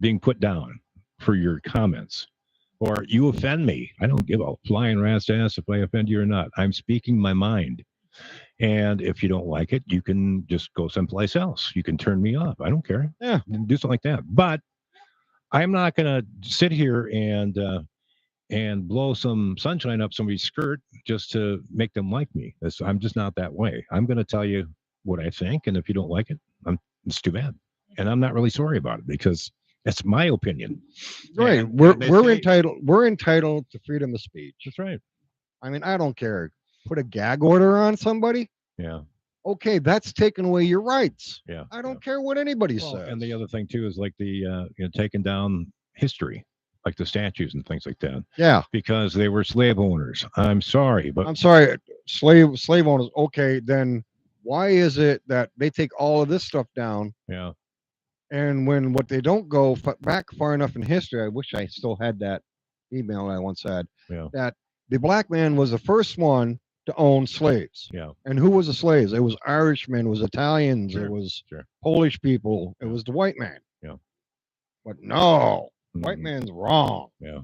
S2: being put down for your comments, or you offend me. I don't give a flying rat's ass if I offend you or not. I'm speaking my mind. And if you don't like it, you can just go someplace else. You can turn me off. I don't care.
S3: Yeah.
S2: Do something like that. But I'm not going to sit here and blow some sunshine up somebody's skirt just to make them like me. I'm just not that way. I'm going to tell you what I think, and if you don't like it, it's too bad. And I'm not really sorry about it because that's my opinion.
S3: Right.
S2: And
S3: We're
S2: they
S3: we're
S2: say-
S3: entitled we're entitled to freedom of speech.
S2: That's right.
S3: I mean, I don't care. Put a gag order on somebody.
S2: Yeah.
S3: Okay, that's taking away your rights.
S2: Yeah.
S3: I don't care what anybody
S2: Well,
S3: says.
S2: and the other thing too is like the taking down history, like the statues and things like that,
S3: Yeah.
S2: because they were slave owners. I'm sorry, but
S3: I'm sorry, slave owners. Okay, then why is it that they take all of this stuff down,
S2: yeah,
S3: and when what they don't go back far enough in history? I wish I still had that email I once had.
S2: Yeah.
S3: That the black man was the first one to own slaves.
S2: yeah,
S3: And who was the slaves? It was Irishmen, it was Italians,
S2: Sure,
S3: it was
S2: sure.
S3: Polish people, it
S2: Yeah.
S3: was the white man.
S2: Yeah.
S3: But no, white
S2: Mhm.
S3: man's wrong.
S2: Yeah.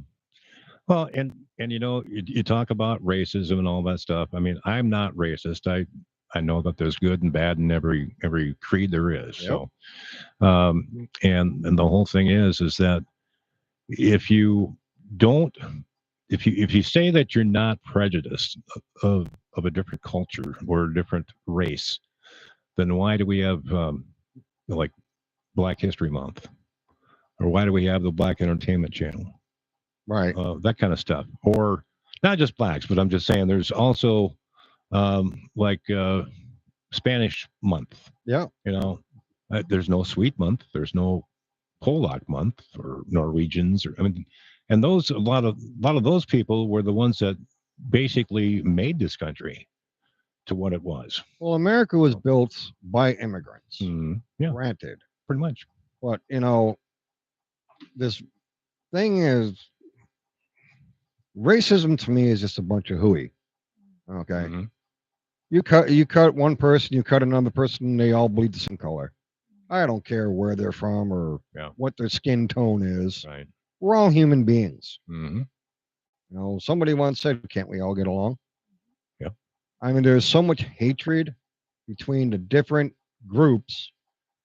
S2: Well, and you talk about racism and all that stuff. I mean, I'm not racist. I know that there's good and bad in every creed there is.
S3: Yep.
S2: So, and the whole thing is that if you don't, if you say that you're not prejudiced of a different culture or a different race, then why do we have like Black History Month, or why do we have the Black Entertainment Channel?
S3: Right.
S2: That kind of stuff, or not just blacks, but I'm just saying there's also like Spanish month.
S3: Yeah.
S2: There's no Sweet month, there's no Polak month, or Norwegians, or and those a lot of those people were the ones that basically made this country to what it was.
S3: Well, America was built by immigrants.
S2: Yeah,
S3: Granted.
S2: pretty much.
S3: But this thing is racism to me is just a bunch of hooey. Okay.
S2: Mhm.
S3: You cut one person, you cut another person, they all bleed the same color. I don't care where they're from or
S2: Yeah.
S3: what their skin tone is.
S2: Right.
S3: We're all human beings.
S2: Hmm.
S3: Somebody once said, can't we all get along?
S2: Yeah.
S3: I mean, there's so much hatred between the different groups,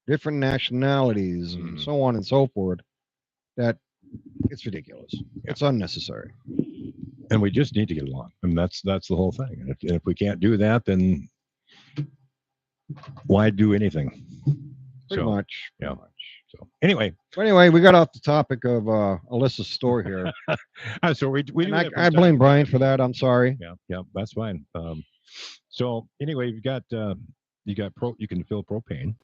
S3: different nationalities, and
S2: Mhm.
S3: so on and so forth, that it's ridiculous. It's unnecessary.
S2: And we just need to get along. I mean, that's the whole thing. And if we can't do that, then why do anything?
S3: Pretty
S2: So,
S3: much.
S2: yeah.
S3: Pretty much.
S2: So anyway,
S3: But anyway, we got off the topic of Alyssa's store here.
S2: so we do
S3: And
S2: that from
S3: I
S2: time
S3: blame
S2: to
S3: Brian
S2: time.
S3: for that. I'm sorry.
S2: Yeah, that's fine. So anyway, you got you can fill propane.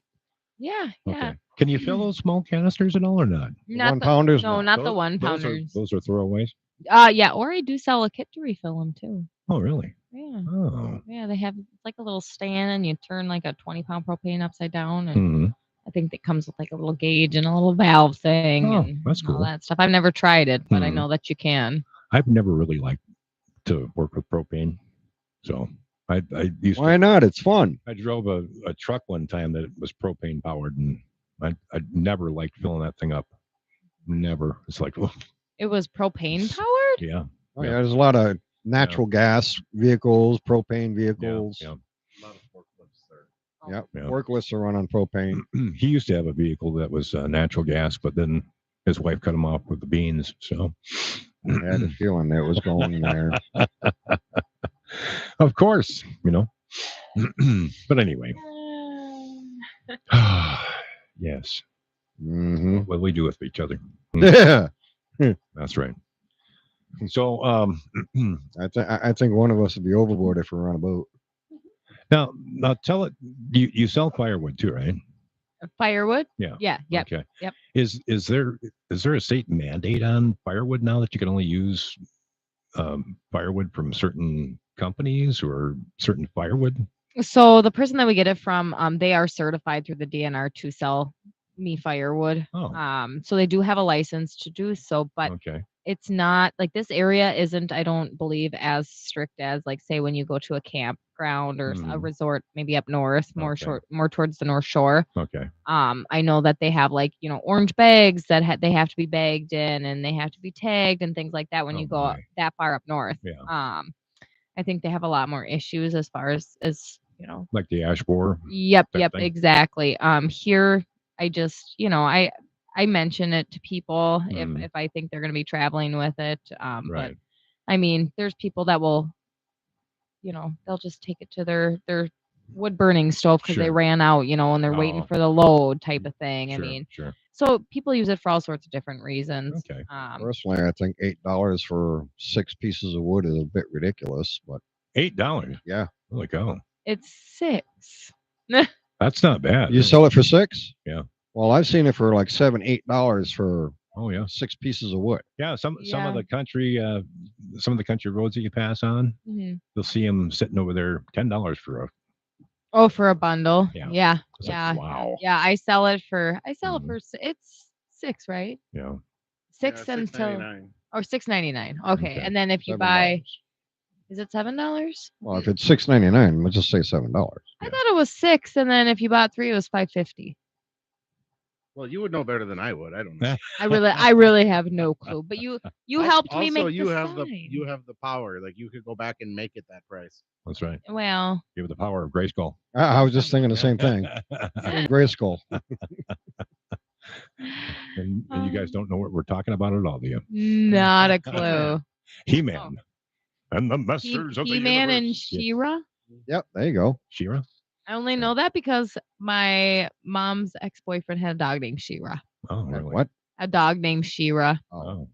S4: Yeah, yeah.
S2: Okay. Can you fill those small canisters at all or not?
S4: Not
S3: One
S4: the,
S3: pounders.
S4: no, not the one
S2: Those are-
S4: pounders.
S2: Those are throwaways.
S4: Yeah, or I do sell a kit to refill them too.
S2: Oh, really?
S4: Yeah.
S2: Oh.
S4: Yeah, they have it's like a little stand and you turn like a 20-pound propane upside down and
S2: Mhm.
S4: I think that comes with like a little gauge and a little valve thing
S2: Oh,
S4: and
S2: that's
S4: all
S2: cool.
S4: that stuff. I've never tried it, but I
S2: Hmm.
S4: know that you can.
S2: I've never really liked to work with propane, so I used
S3: Why
S2: to.
S3: not? It's fun.
S2: I drove a truck one time that was propane powered, and I never liked filling that thing up. Never. It's like, oh,
S4: It was propane powered?
S2: yeah,
S3: Oh,
S2: Yeah.
S3: yeah, there's a lot of natural gas vehicles, propane
S2: yeah,
S3: vehicles.
S2: yeah.
S5: A lot of forklifts there.
S3: Yep.
S2: Yeah.
S3: Forklifts are run on propane.
S2: He used to have a vehicle that was natural gas, but then his wife cut him off with the beans. So,
S3: I had a feeling that was going there.
S2: of course, But anyway, Yes.
S3: Mm-hmm.
S2: What we do with each other.
S3: Yeah.
S2: That's right. So
S3: I think one of us would be overboard if we're on a boat.
S2: now tell it you sell firewood too, right?
S4: Firewood.
S2: Yeah.
S4: Yeah. Yep.
S2: Okay.
S4: Yep.
S2: Is there a state mandate on firewood now that you can only use firewood from certain companies or certain firewood?
S4: So the person that we get it from, they are certified through the DNR to sell me firewood.
S2: Oh,
S4: So they do have a license to do so, but
S2: okay.
S4: it's not like this area isn't, I don't believe, as strict as like say when you go to a campground or a
S2: Mhm.
S4: resort maybe up north,
S2: Okay.
S4: more towards the North Shore.
S2: Okay.
S4: I know that they have like, orange bags that they have to be bagged in and they have to be tagged and things like that when
S2: Oh,
S4: you go
S2: my.
S4: that far up north.
S2: Yeah.
S4: I think they have a lot more issues as far as
S2: Like the ash borer.
S4: Yep,
S2: type
S4: yep,
S2: thing?
S4: exactly. Here I just, I mention it to people
S2: Mhm.
S4: if I think they're going to be traveling with it. But
S2: Right.
S4: I mean, there's people that will, they'll just take it to their wood burning stove because they
S2: Sure.
S4: ran out, and they're waiting
S2: Oh.
S4: for the load type of thing. I
S2: Sure.
S4: mean,
S2: Sure.
S4: so people use it for all sorts of different reasons.
S2: Okay.
S3: Personally, I think $8 for 6 pieces of wood is a bit ridiculous, but
S2: $8.
S3: yeah.
S2: Holy cow.
S4: It's 6.
S2: That's not bad.
S3: You sell it for 6?
S2: Yeah.
S3: Well, I've seen it for like $7, $8 for
S2: Oh yeah.
S3: 6 pieces of wood.
S2: Yeah. Some
S4: Yeah.
S2: of the country roads that you pass on,
S4: Mhm.
S2: you'll see them sitting over there, $10 for a.
S4: Oh, for a bundle.
S2: Yeah.
S4: Yeah.
S2: It's like,
S4: Yeah.
S2: wow.
S4: Yeah, I sell it for
S2: Mhm.
S4: it's 6, right?
S2: Yeah.
S4: 6 until
S5: $6.99.
S4: or $6.99. Okay.
S2: Okay.
S4: And then if you
S3: $7.
S4: buy, is it $7?
S3: Well, if it's $6.99, let's just say $7.
S4: I
S2: Yeah.
S4: thought it was 6, and then if you bought 3, it was $5.50.
S5: Well, you would know better than I would. I don't know.
S4: I really have no clue. But you helped me
S5: Also,
S4: make
S5: you
S4: the
S5: have
S4: sign.
S5: you have the power. Like you could go back and make it that price.
S2: That's right.
S4: Well,
S2: Give it the power of Grayskull.
S3: I was just thinking the same thing. Grayskull.
S2: And you guys don't know what we're talking about at all, do you?
S4: not a clue.
S2: He-Man and the Masters of the
S4: He-Man and
S2: Universe. Yeah.
S4: She-Ra.
S3: Yep, there you go.
S2: She-Ra?
S4: I only know that because my mom's ex-boyfriend had a dog named She-Ra.
S2: Oh, really?
S3: What?
S4: A dog named She-Ra.
S2: Oh,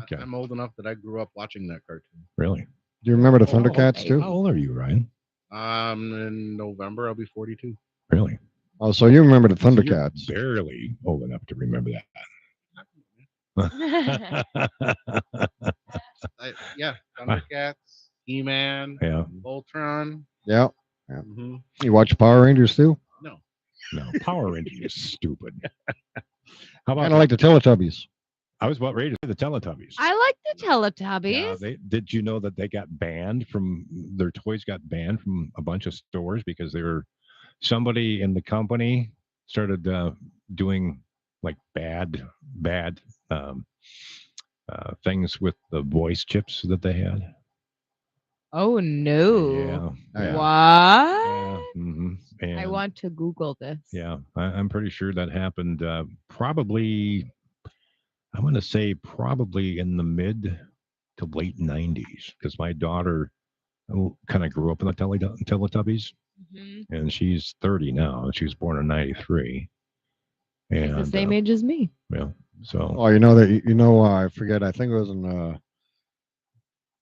S2: okay.
S5: I'm old enough that I grew up watching that cartoon.
S2: Really?
S3: Do you remember the
S2: Oh,
S3: Thundercats
S4: okay.
S3: too?
S2: How old are you, Ryan?
S5: In November I'll be 42.
S2: Really?
S3: Oh, so you remember the
S2: So you're
S3: Thundercats?
S2: barely old enough to remember that.
S5: Yeah, Thundercats, He-Man,
S2: Yeah.
S5: Voltron.
S3: Yeah.
S5: hmm
S3: You watch Power Rangers too?
S5: No,
S2: No, Power Rangers is stupid. How about
S3: Kind of like the Teletubbies.
S2: I was about ready to say the Teletubbies.
S4: I like the
S2: Yeah,
S4: Teletubbies.
S2: did you know that they got banned from their toys got banned from a bunch of stores because they were somebody in the company started doing like bad things with the voice chips that they had.
S4: Oh no.
S2: Yeah.
S3: Yeah.
S4: What?
S2: hmm
S4: I
S2: And
S4: want to Google this.
S2: yeah, I'm pretty sure that happened probably. I'm going to say probably in the mid to late 90s because my daughter kind of grew up in the Teletubbies
S4: Mhm.
S2: and she's 30 now and she was born in 93.
S4: She's
S2: And
S4: the same age as me.
S2: yeah, so
S3: Oh, you know that I forget. I think it was in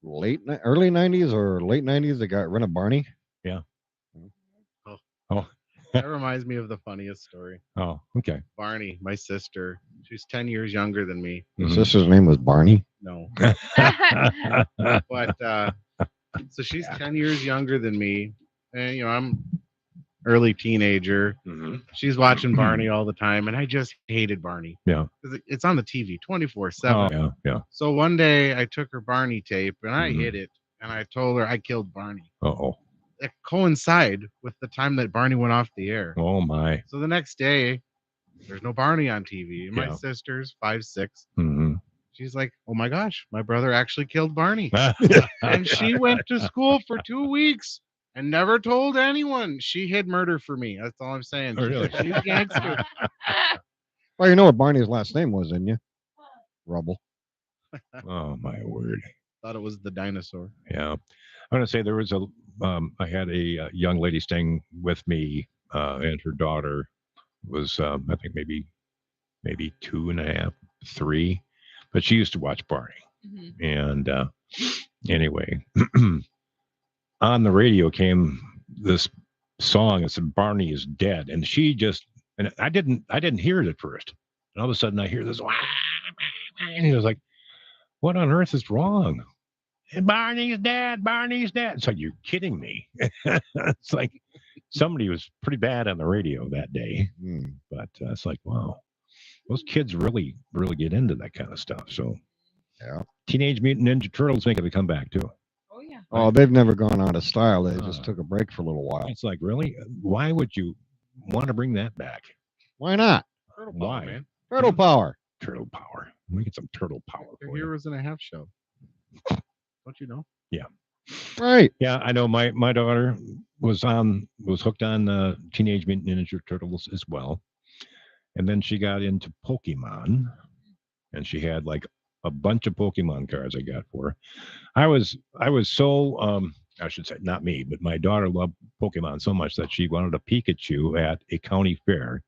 S3: early '90s or late '90s. They got rid of Barney.
S2: oh
S5: that reminds me of the funniest story.
S2: oh okay.
S5: Barney, my sister, she's 10 years younger than me.
S3: His
S2: Mhm.
S3: sister's name was Barney.
S5: No, but so she's 10 years younger than me, and I'm early teenager.
S2: Mhm.
S5: She's watching Barney all the time, and I just hated Barney.
S2: Yeah.
S5: 'Cause it's on the TV 24/7.
S2: Oh, yeah, yeah.
S5: So one day I took her Barney tape and I
S2: Mhm.
S5: hid it, and I told her I killed Barney.
S2: Oh,
S5: It coincided with the time that Barney went off the air.
S2: oh my.
S5: So the next day, there's no Barney on TV. My
S2: Yeah.
S5: sister's 5'6".
S2: hmm
S5: She's like, "Oh my gosh, my brother actually killed Barney." And she went to school for 2 weeks and never told anyone. She hid murder for me. That's all I'm saying.
S2: Oh, really?
S5: She's gangster.
S3: Well, you know what Barney's last name was, didn't you? Rubble.
S2: Oh my word.
S5: Thought it was the dinosaur.
S2: Yeah, I'm gonna say there was I had a young lady staying with me and her daughter was I think maybe 2.5, 3, but she used to watch Barney. And anyway, on the radio came this song that said Barney is dead, and she just and I didn't hear it at first, and all of a sudden I hear this, and it was like, what on earth is wrong? Barney's dead. Barney's dead. It's like, you're kidding me. It's like somebody was pretty bad on the radio that day, but it's like, wow, those kids really get into that kind of stuff. So
S3: Yeah.
S2: Teenage Mutant Ninja Turtles making a comeback too.
S4: Oh yeah.
S3: Oh, they've never gone out of style. They just took a break for a little while.
S2: It's like, really? Why would you want to bring that back?
S3: Why not?
S5: Turtle
S2: Why?
S5: Power, man.
S3: Turtle power.
S2: Turtle power. Let me get some turtle power
S5: They're
S2: for you.
S5: heroes in a half show. Don't you know?
S3: Right.
S2: Yeah, I know. My daughter was hooked on Teenage Mutant Ninja Turtles as well, and then she got into Pokemon, and she had like a bunch of Pokemon cards I got for her. I was so I should say not me, but my daughter loved Pokemon so much that she wanted a Pikachu at a county fair,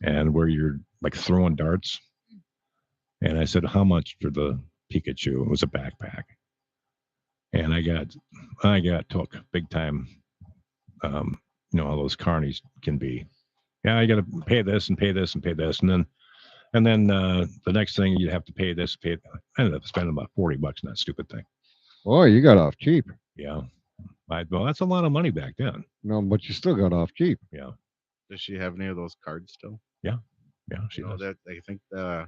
S2: and where you're like throwing darts. And I said, how much for the Pikachu? It was a backpack. And I got took big time. You know how those carnies can be. Yeah, you got to pay this and pay this and pay this, and then the next thing you have to pay this. I ended up spending about $40 on that stupid thing.
S3: Boy, you got off cheap.
S2: Yeah, well, that's a lot of money back then.
S3: No, but you still got off cheap.
S2: Yeah,
S5: Does she have any of those cards still?
S2: yeah, she
S5: You know,
S2: does.
S5: that I think the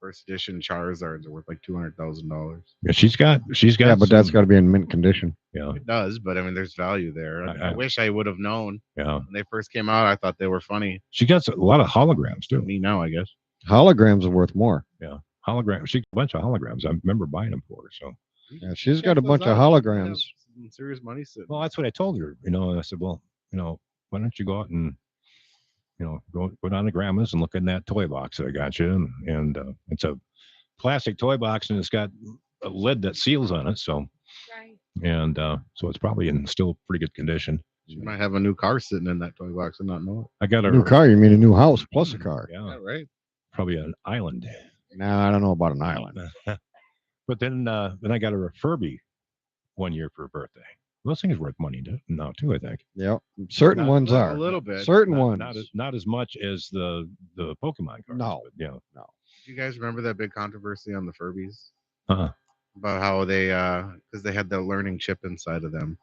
S5: first edition Charizards are worth like $200,000.
S2: Yeah, she's got.
S3: Yeah, but that's
S2: some-
S3: got to be in mint condition.
S2: Yeah,
S5: It does, but I mean, there's value there. I
S2: I-
S5: wish I would have known
S2: yeah.
S5: when they first came out. I thought they were funny.
S2: She got a lot of holograms too.
S5: Me now, I guess.
S3: Holograms are worth more.
S2: Holograms. She got a bunch of holograms. I remember buying them for her. So,
S3: Yeah, she's got a
S5: Check
S3: bunch
S5: those
S3: of
S5: out. You
S3: holograms.
S5: have some serious money sitting.
S2: well, that's what I told her. You know, and I said, well, you know, why don't you go out and, you know, go down to Grandma's and look in that toy box that I got you, and it's a plastic toy box, and it's got a lid that seals on it. So,
S4: Right.
S2: and so it's probably in still pretty good condition.
S5: She might have a new car sitting in that toy box and not know
S2: I got a
S3: New car? You mean a new house plus a car?
S5: it.
S2: Yeah,
S5: Yeah, right.
S2: probably an island.
S3: Nah, I don't know about an island.
S2: But then I got her a Furby one year for her birthday. Those things are worth money now too, I think.
S3: Yep. Certain
S2: Not-
S3: ones
S5: A
S3: are.
S5: little bit.
S3: Certain
S2: Not,
S3: ones.
S2: not as much as the Pokemon cards.
S3: No.
S2: But, yeah.
S5: Do you guys remember that big controversy on the Furbies
S2: Uh-huh.
S5: about how they because they had the learning chip inside of them,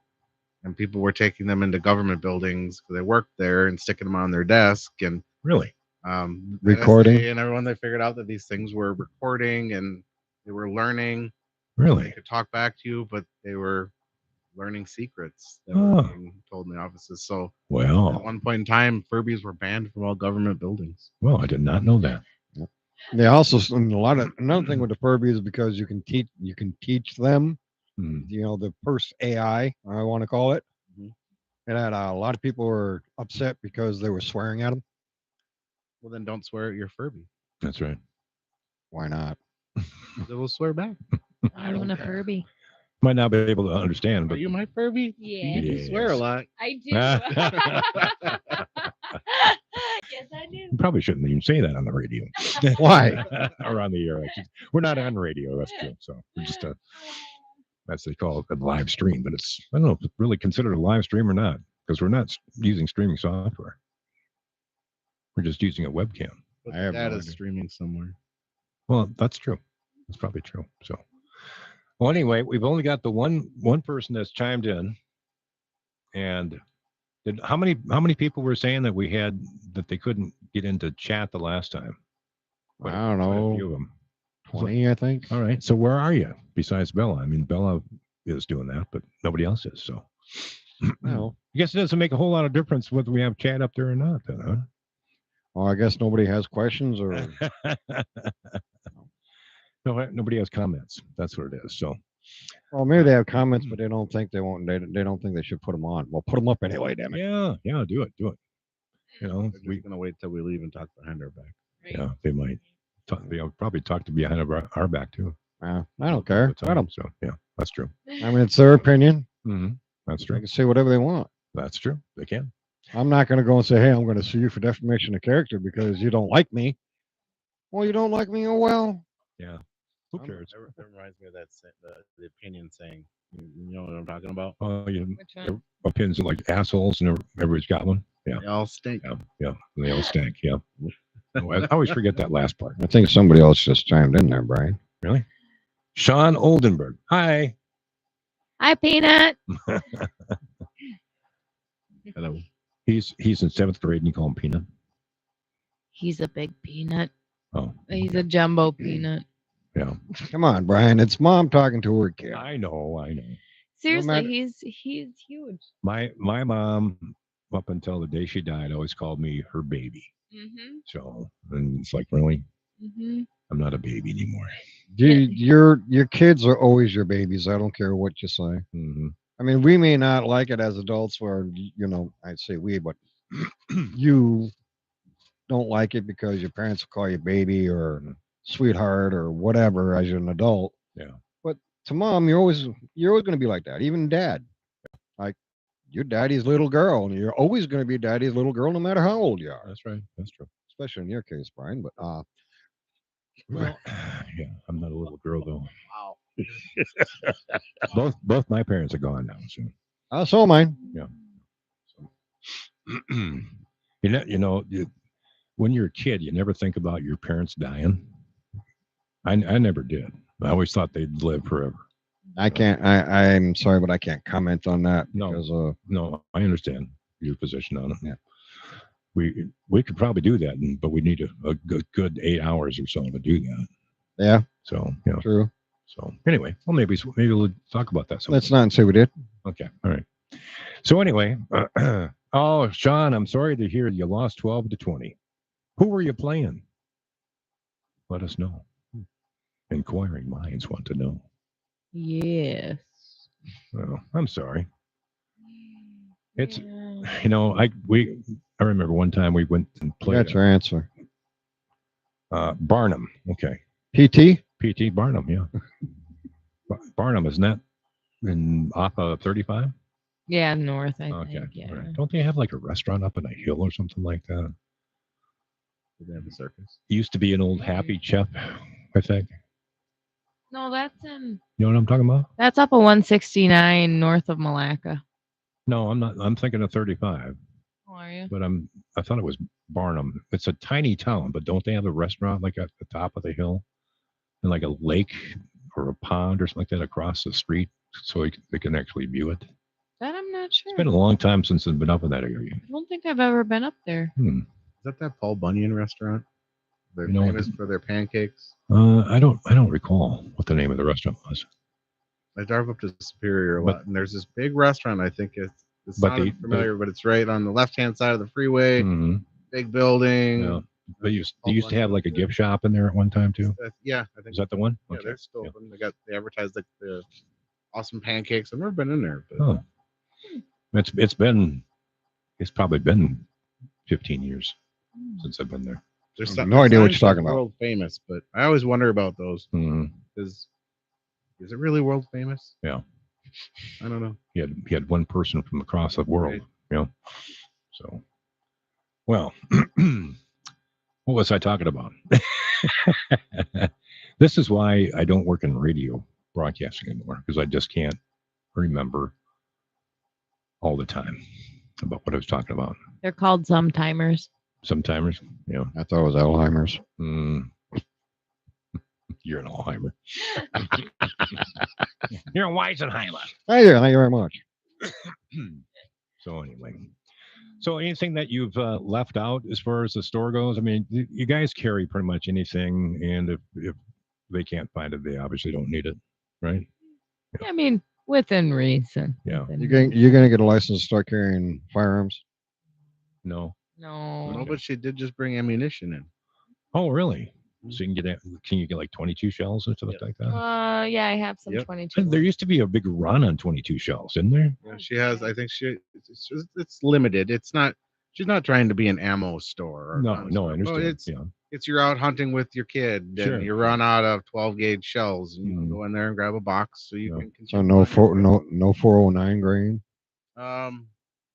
S5: and people were taking them into government buildings because they worked there and sticking them on their desk and
S2: Really?
S5: the
S3: Recording.
S5: NSA and everyone. They figured out that these things were recording and they were learning. They
S2: Really?
S5: could talk back to you, but they were learning secrets that
S2: Oh.
S5: were being told in the offices. So at
S2: Well,
S5: one point in time, Furbies were banned from all government buildings.
S2: I did not know that.
S3: They also and another thing with the Furby is because you can teach them,
S2: Hmm.
S3: you know, the first AI, I want to call it.
S5: Mhm.
S3: And that a lot of people were upset because they were swearing at them.
S5: Well, then don't swear at your Furby.
S2: That's right.
S3: Why not?
S5: They will swear back.
S4: I own a Furby.
S2: Might not be able to understand,
S5: Are
S2: but
S5: you my Furby?
S4: Yeah.
S5: You swear a
S2: Yes.
S5: lot.
S4: I do. Yes, I do.
S2: you probably shouldn't even say that on the radio.
S3: Why?
S2: Or on the air. We're not on radio. That's true. So we're just that's they call it a live stream, but it's I don't know if it's really considered a live stream or not because we're not using streaming software. We're just using a webcam.
S5: But
S3: I have
S5: that
S3: no
S5: is
S3: idea.
S5: streaming somewhere.
S2: Well, that's true. That's probably true. So, well, anyway, we've only got the one person that's chimed in, and how many people were saying that we had that they couldn't get into chat the last time?
S3: I don't
S2: Quite a
S3: know.
S2: few of them.
S3: 20, I think.
S2: All right. So where are you besides Bella? I mean, Bella is doing that, but nobody else is. So,
S3: Well,
S2: I guess it doesn't make a whole lot of difference whether we have chat up there or not, then, huh?
S3: well, I guess nobody has questions or
S2: No, nobody has comments. That's what it is. So,
S3: well, maybe they have comments, but they don't think they won't. They don't think they should put them on. Well, put them up anyway. Damn it.
S2: yeah, do it. You know,
S5: We're just gonna wait till we leave and talk behind our back.
S2: yeah, they might. They'll probably talk to behind our back too.
S3: I don't
S2: all
S3: care.
S2: the
S3: Let
S2: time.
S3: 'em.
S2: So yeah, that's true.
S3: I mean, it's their opinion.
S2: That's
S3: They
S2: true.
S3: can say whatever they want.
S2: That's true. They can.
S3: I'm not going to go and say, hey, I'm going to sue you for defamation of character because you don't like me. Well, you don't like me. Oh, well.
S2: Yeah. Who
S3: I'm-
S2: cares?
S5: That reminds me of the opinion saying. You know what I'm talking about?
S2: Oh,
S4: Which one?
S2: opinions are like assholes, and everybody's got one. Yeah.
S5: They all stink.
S2: Yeah. And they all stink. Yeah. Oh, I always forget that last part.
S3: I think somebody else just chimed in there, Brian.
S2: Really? Sean Oldenburg. Hi.
S4: Hi, Peanut.
S5: Hello.
S2: He's in 7th grade, and you call him Peanut.
S4: He's a big peanut.
S2: Oh,
S4: He's a jumbo peanut.
S2: yeah.
S3: Come on, Brian. It's mom talking to her kid.
S2: I know.
S4: Seriously,
S3: matter-
S4: he's huge.
S2: My mom, up until the day she died, always called me her baby.
S4: Mm-hmm.
S2: So, and it's like, really,
S4: Mm-hmm.
S2: I'm not a baby anymore.
S3: Your kids are always your babies. I don't care what you say.
S2: Hmm.
S3: I mean, we may not like it as adults, or I'd say we, but you don't like it because your parents will call you baby or sweetheart or whatever as an adult.
S2: Yeah.
S3: But to mom, you're always going to be like that. Even dad, like you're daddy's little girl, and you're always going to be daddy's little girl, no matter how old you are.
S2: That's right. That's true.
S3: Especially in your case, Brian. But
S2: Well, yeah, I'm not a little girl though.
S5: Wow.
S2: Both my parents are gone now. So,
S3: so mine.
S2: when you're a kid, you never think about your parents dying. I never did. I always thought they'd live forever.
S3: I can't. I'm sorry, but I can't comment on that
S2: No.
S3: because
S2: No, I understand your position on it.
S3: Yeah.
S2: We could probably do that, but we need a good 8 hours or so to do that.
S3: yeah,
S2: So,
S3: true.
S2: So anyway, well, maybe we'll talk about that.
S3: Let's not say we did.
S2: Okay. All right. So anyway, oh, Sean, I'm sorry to hear you lost 12-20. Who were you playing? Let us know. Inquiring minds want to know.
S4: Yes.
S2: Well, I'm sorry. It's
S4: Yeah.
S2: I remember one time we went and played
S3: That's your answer.
S2: Barnum. Okay.
S3: PT.
S2: PT Barnum, yeah. Barnum, isn't that off of 35?
S4: Yeah, north, I
S2: Okay.
S4: think. Yeah.
S2: All right. Don't they have like a restaurant up on a hill or something like that?
S5: Did they have a circus?
S2: It used to be an old Happy Chef, I think.
S4: No, that's in.
S2: You know what I'm talking about?
S4: That's up a 169 north of Malacca.
S2: No, I'm not. I'm thinking of 35,
S4: How are you?
S2: but I thought it was Barnum. It's a tiny town, but don't they have a restaurant like at the top of the hill and like a lake or a pond or something like that across the street so they can actually view it?
S4: That I'm not sure.
S2: It's been a long time since I've been up in that area.
S4: I don't think I've ever been up there.
S5: Is that Paul Bunyan restaurant? They're
S2: You know-
S5: famous for their pancakes.
S2: I don't recall what the name of the restaurant was.
S5: I drive up to Superior a
S2: But-
S5: lot, and there's this big restaurant. I think it's
S2: But
S5: not
S2: the-
S5: familiar, but it's right on the left-hand side of the freeway.
S2: Mhm.
S5: Big building.
S2: Yeah. They used
S5: Paul
S2: to have
S5: Bunyan.
S2: like a gift shop in there at one time too.
S5: Yeah, I think
S2: Is that the one?
S5: yeah,
S2: Okay.
S5: they're still
S2: Yeah.
S5: open. They advertise like the awesome pancakes. I've never been in there, but
S2: Oh, it's probably been 15 years since I've been there.
S5: there's
S3: no idea what you're
S5: signs
S3: talking
S5: like
S3: about.
S5: World famous, but I always wonder about those.
S2: Mhm.
S5: Is it really world famous?
S2: Yeah.
S5: I don't know.
S2: He had one person from across the world,
S5: Right.
S2: you know. So, well, what was I talking about? This is why I don't work in radio broadcasting anymore because I just can't remember all the time about what I was talking about.
S4: They're called sometimers.
S2: Sometimes,
S3: I thought it was Alzheimer's.
S2: You're an Alzheimer. You're a Weisenheimer.
S3: Thank you very much.
S2: So anyway, anything that you've left out as far as the store goes? I mean, you guys carry pretty much anything, and if they can't find it, they obviously don't need it, right?
S4: I mean, within reason.
S2: Yeah.
S4: Within
S3: You're gonna get a license to start carrying firearms.
S2: No.
S4: No.
S5: No, but she did just bring ammunition in.
S2: Oh, really? So you can you get like 22 shells and stuff like that?
S4: Yeah, I have some
S5: Yep.
S4: 22.
S2: There used to be a big run on 22 shells, isn't there?
S5: Yeah, she has. I think it's limited. It's not. She's not trying to be an ammo store. Or
S2: No,
S5: gun
S2: I
S5: store.
S2: understand.
S5: Well,
S2: yeah.
S5: it's you're out hunting with your kid,
S2: Sure.
S5: and you run out of 12 gauge shells, and you can
S2: Mhm.
S5: go in there and grab a box so you
S2: Yeah.
S5: can.
S3: So
S5: continue hunting.
S3: no 409 grain.
S5: I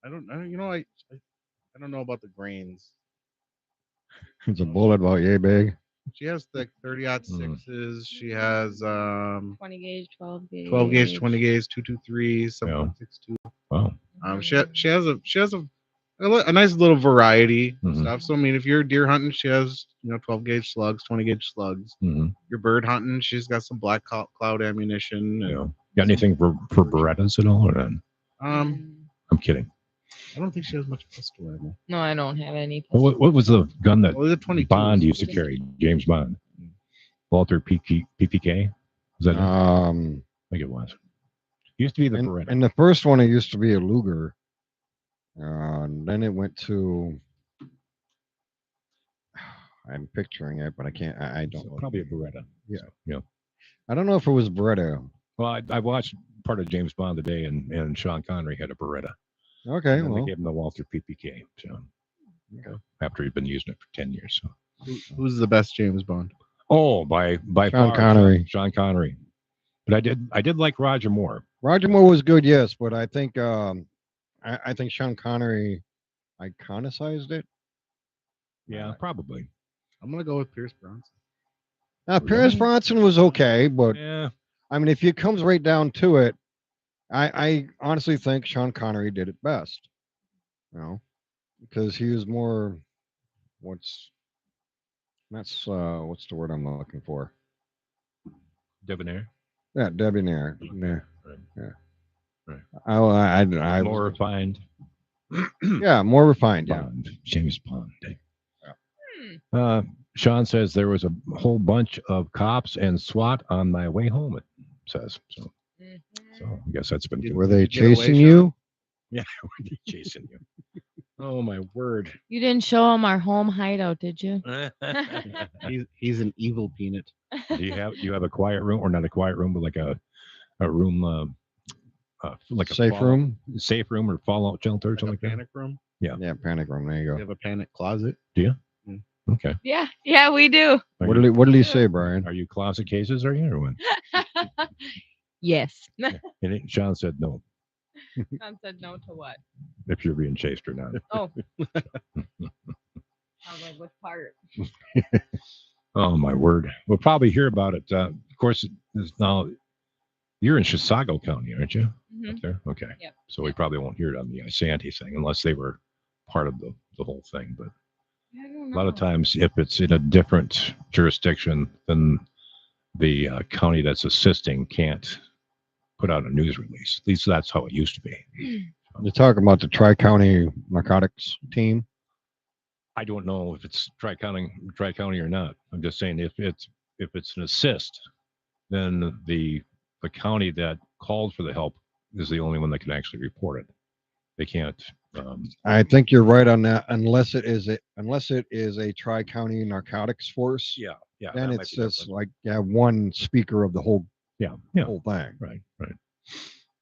S5: don't. You know, I I don't know about the grains.
S3: It's a bullet about yay big.
S5: She has the 30-06s. She has
S4: 20 gauge, 12 gauge.
S5: 12 gauge, 20 gauge, 223, 7.62.
S2: Wow.
S5: She has a nice little variety of
S2: Mhm.
S5: stuff. So I mean, if you're deer hunting, she has 12 gauge slugs, 20 gauge slugs.
S2: Mhm.
S5: You're bird hunting, she's got some black cloud ammunition. And,
S2: Yeah. Got anything for Berettas at all? Or not? I'm kidding.
S5: I don't think she has much pistol ammo.
S4: No, I don't have any.
S2: What was the gun that
S5: Well, the 22.
S2: Bond used to carry? James Bond. Walter PPK? Was that it? I think it was. Used to be the Beretta.
S3: And the first one, it used to be a Luger. And then it went to. I'm picturing it, but I can't. I don't.
S2: So probably a Beretta.
S3: Yeah.
S2: So, yeah.
S3: I don't know if it was Beretta.
S2: Well, I watched part of James Bond today, and Sean Connery had a Beretta.
S3: Okay,
S2: And then
S3: well,
S2: they gave him the Walther PPK. So after he'd been using it for 10 years. So.
S5: Who's the best James Bond?
S2: Oh, by
S3: Sean
S2: far,
S3: Connery.
S2: Sean Connery. But I did like Roger Moore.
S3: Roger Moore was good, yes, but I think I think Sean Connery iconicized it.
S2: Yeah, probably.
S5: I'm gonna go with Pierce Bronson.
S3: Pierce Bronson was okay, but
S2: Yeah.
S3: I mean, if it comes right down to it, I honestly think Sean Connery did it best. Because he was more what's the word I'm looking for?
S2: Debonair.
S3: Yeah, debonair. Yeah.
S2: Right.
S3: Yeah.
S2: Right.
S3: I
S2: More refined.
S3: yeah, more refined. Yeah.
S2: Bond. James Bond. Sean says there was a whole bunch of cops and SWAT on my way home. It says so. So I guess that's been good.
S3: Were they
S5: Get away,
S3: chasing
S5: Sean.
S3: you?
S2: Yeah, we're chasing you. Oh my word!
S4: You didn't show him our home hideout, did you?
S5: He's an evil peanut.
S2: Do you have a quiet room, or not a quiet room, but like a room, like a
S3: Safe room?
S2: safe room, or fallout shelter, or
S5: Like a
S2: something like that?
S5: panic room.
S3: Yeah, panic room. There you
S5: You
S3: go.
S5: have a panic closet.
S2: Okay.
S4: Yeah, we do.
S2: Are
S3: What
S2: you,
S3: did he say, Brian?
S2: are you closet cases? Are you or what?
S4: Yes.
S2: Sean said no.
S4: Tom said no to what?
S2: If you're being chased or not.
S4: Oh. I was like, what part?
S2: Oh my word! We'll probably hear about it. Of course, now you're in Chisago County, aren't you?
S4: Mhm.
S2: Up there. Okay.
S4: Yep.
S2: So we probably won't hear it on the Isanti thing unless they were part of the whole thing. But
S4: I don't
S2: a lot of
S4: know.
S2: times, if it's in a different jurisdiction, then the county that's assisting can't put out a news release. At least that's how it used to be.
S3: You're talking about the Tri-County Narcotics team?
S2: I don't know if it's Tri-County or not. I'm just saying if it's an assist, then the county that called for the help is the only one that can actually report it. They can't.
S3: I think you're right on that. Unless it is a Tri-County Narcotics Force,
S2: Yeah.
S3: then
S2: that might
S3: it's
S2: be
S3: just
S2: different.
S3: like one speaker of the whole
S2: Yeah.
S3: whole thing.
S2: Right.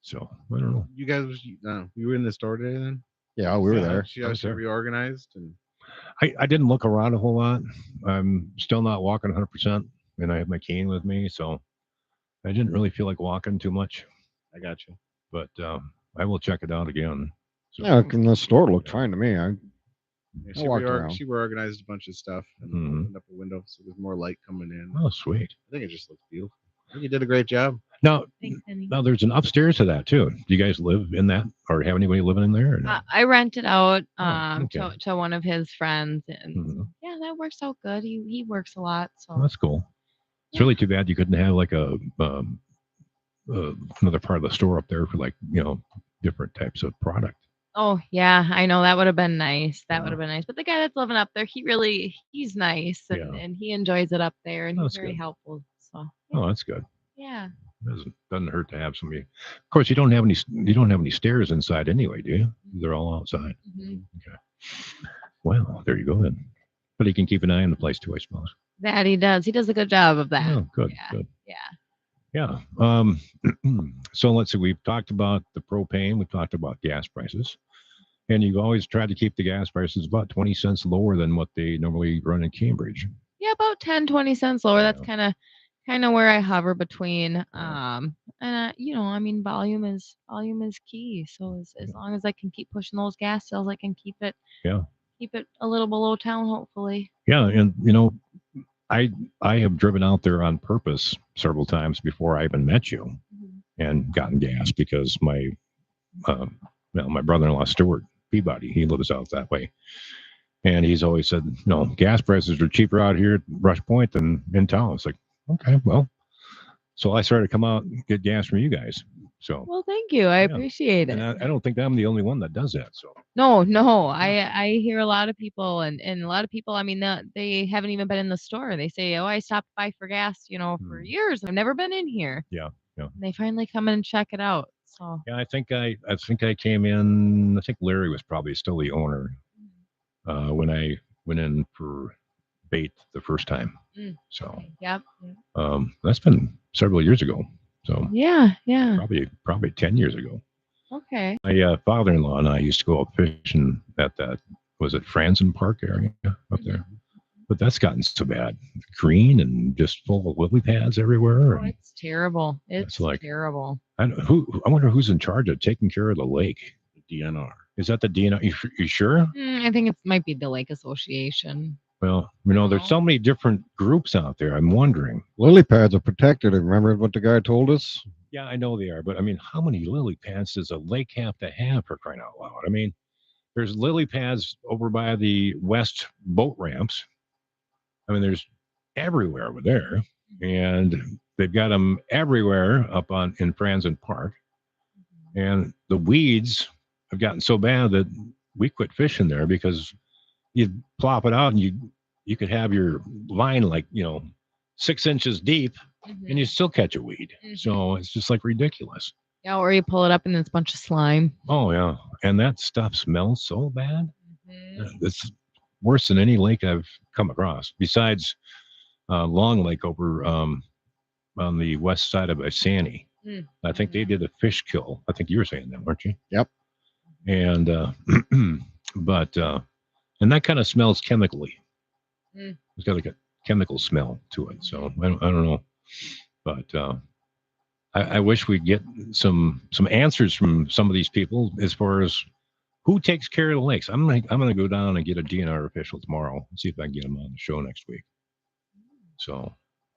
S2: So I don't know.
S5: You guys, you were in the store today then?
S3: Yeah, we were there.
S5: She
S2: I was
S5: actually
S2: there.
S5: reorganized and
S2: I didn't look around a whole lot. I'm still not walking 100%, and I have my cane with me, so I didn't really feel like walking too much.
S5: I got you.
S2: But I will check it out again. So,
S3: Yeah, and the store looked fine to me.
S5: Yeah,
S3: I walked around.
S5: she reorganized a bunch of stuff and
S2: Mhm.
S5: opened up a window so there's more light coming in.
S2: Oh, sweet.
S5: I think it just looks beautiful. I think you did a great job.
S2: Now,
S4: Thanks, honey.
S2: there's an upstairs to that too. Do you guys live in that, or have anybody living in there? Or no?
S4: I rented out
S2: okay.
S4: to one of his friends, and
S2: Mhm.
S4: yeah, that works out good. He works a lot, so
S2: Well, that's cool. It's really too bad you couldn't have like a another part of the store up there for like different types of product.
S4: oh yeah, I know that would have been nice. That
S2: Yeah.
S4: would have been nice. But the guy that's living up there, he's nice and,
S2: Yeah.
S4: and he enjoys it up there, and he's
S2: That's
S4: very
S2: good.
S4: helpful. So
S2: Oh, that's good.
S4: yeah.
S2: Doesn't hurt to have somebody. Of course, you don't have any stairs inside anyway, do you? They're all outside.
S4: Mhm.
S2: Okay. Well, there you go then. But he can keep an eye on the place too, I suppose.
S4: That he does. He does a good job of that.
S2: Oh, good,
S4: Yeah.
S2: good.
S4: Yeah.
S2: Yeah. So let's see. We've talked about the propane. We've talked about gas prices. And you've always tried to keep the gas prices about 20 cents lower than what they normally run in Cambridge.
S4: Yeah, about 10, 20 cents lower. That's
S2: Yeah.
S4: kind of kind of where I hover between. And I mean, volume is key. So as long as I can keep pushing those gas sales, I can keep it
S2: Yeah.
S4: a little below town, hopefully.
S2: Yeah, and I have driven out there on purpose several times before I even met you and gotten gas because my my brother-in-law Stuart Peabody, he lives out that way, and he's always said, gas prices are cheaper out here at Rush Point than in town. It's like, okay, well, so I started to come out and get gas from you guys. So
S4: Well, thank you. I appreciate it.
S2: and I don't think I'm the only one that does that. So
S4: No, I hear a lot of people, and a lot of people. I mean, they haven't even been in the store. They say, "Oh, I stopped by for gas, for years. I've never been in here."
S2: Yeah.
S4: And they finally come in and check it out. So
S2: yeah, I think I came in. I think Larry was probably still the owner when I went in for bait the first time. So
S4: yep.
S2: that's been several years ago. So
S4: Yeah.
S2: probably 10 years ago.
S4: Okay.
S2: My father-in-law and I used to go out fishing at that, was it Franzen Park area up there? But that's gotten so bad, green and just full of lily pads everywhere.
S4: Oh, it's terrible. It's
S2: like
S4: terrible.
S2: I wonder who's in charge of taking care of the lake.
S5: The DNR.
S2: Is that the DNR? You sure?
S4: I think it might be the Lake Association.
S2: Well, there's so many different groups out there. I'm wondering.
S3: Lily pads are protected. Remember what the guy told us?
S2: Yeah, I know they are, but I mean, how many lily pads does a lake have to have, for crying out loud? I mean, there's lily pads over by the west boat ramps. I mean, there's everywhere over there, and they've got them everywhere up in Franzen Park. And the weeds have gotten so bad that we quit fishing there because you plop it out and you could have your line 6 inches deep and you still catch a weed. So it's just like ridiculous.
S4: Yeah, or you pull it up and it's a bunch of slime.
S2: Oh yeah, and that stuff smells so bad. It's worse than any lake I've come across, besides Long Lake over on the west side of Isani. I think they did a fish kill. I think you were saying that, weren't you?
S3: Yep.
S2: And but and that kind of smells chemically. It's got like a chemical smell to it. So I don't know, but I wish we'd get some answers from some of these people as far as who takes care of the lakes. I'm gonna go down and get a DNR official tomorrow and see if I can get them on the show next week. So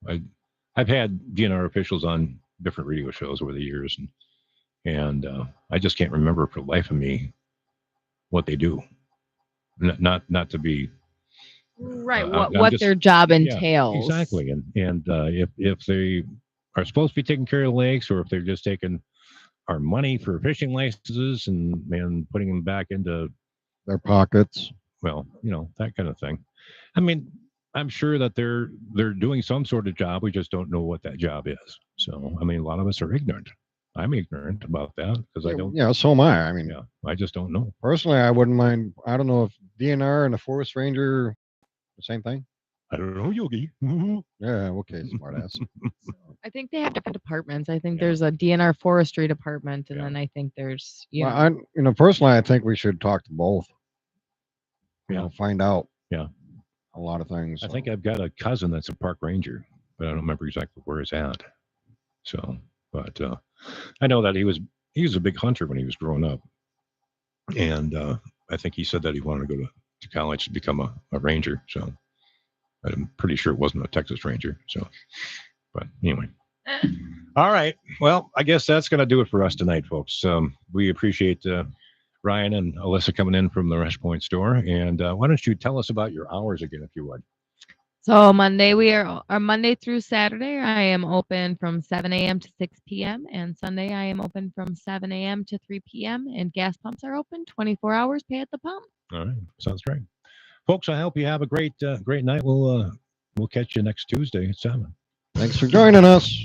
S2: I've had DNR officials on different radio shows over the years, and I just can't remember for the life of me what they do. Not to be
S4: right. What their job entails.
S2: Yeah, exactly, and if they are supposed to be taking care of the lakes, or if they're just taking our money for fishing licenses and putting them back into
S3: their pockets.
S2: Well, that kind of thing. I mean, I'm sure that they're doing some sort of job. We just don't know what that job is. So, I mean, a lot of us are ignorant. I'm ignorant about that because I don't.
S3: Yeah, so am I. I mean,
S2: I just don't know.
S3: Personally, I wouldn't mind. I don't know if DNR and a forest ranger, the same thing.
S2: I don't know, Yogi.
S3: Yeah, okay, smartass.
S4: I think they have different departments. I think there's a DNR forestry department, and then I think there's
S3: personally, I think we should talk to both. Find out.
S2: Yeah,
S3: a lot of things.
S2: I think I've got a cousin that's a park ranger, but I don't remember exactly where he's at. So, but I know that he was a big hunter when he was growing up, and I think he said that he wanted to go to college to become a ranger. So. I'm pretty sure it wasn't a Texas Ranger. So, but anyway. All right. Well, I guess that's going to do it for us tonight, folks. We appreciate Ryan and Alyssa coming in from the Rush Point store. And why don't you tell us about your hours again, if you would?
S4: So Monday Monday through Saturday, I am open from 7 a.m. to 6 p.m. And Sunday, I am open from 7 a.m. to 3 p.m. And gas pumps are open 24 hours, pay at the pump.
S2: All right. Sounds great. Folks, I hope you have a great night. We'll catch you next Tuesday at 7.
S3: Thanks for joining us.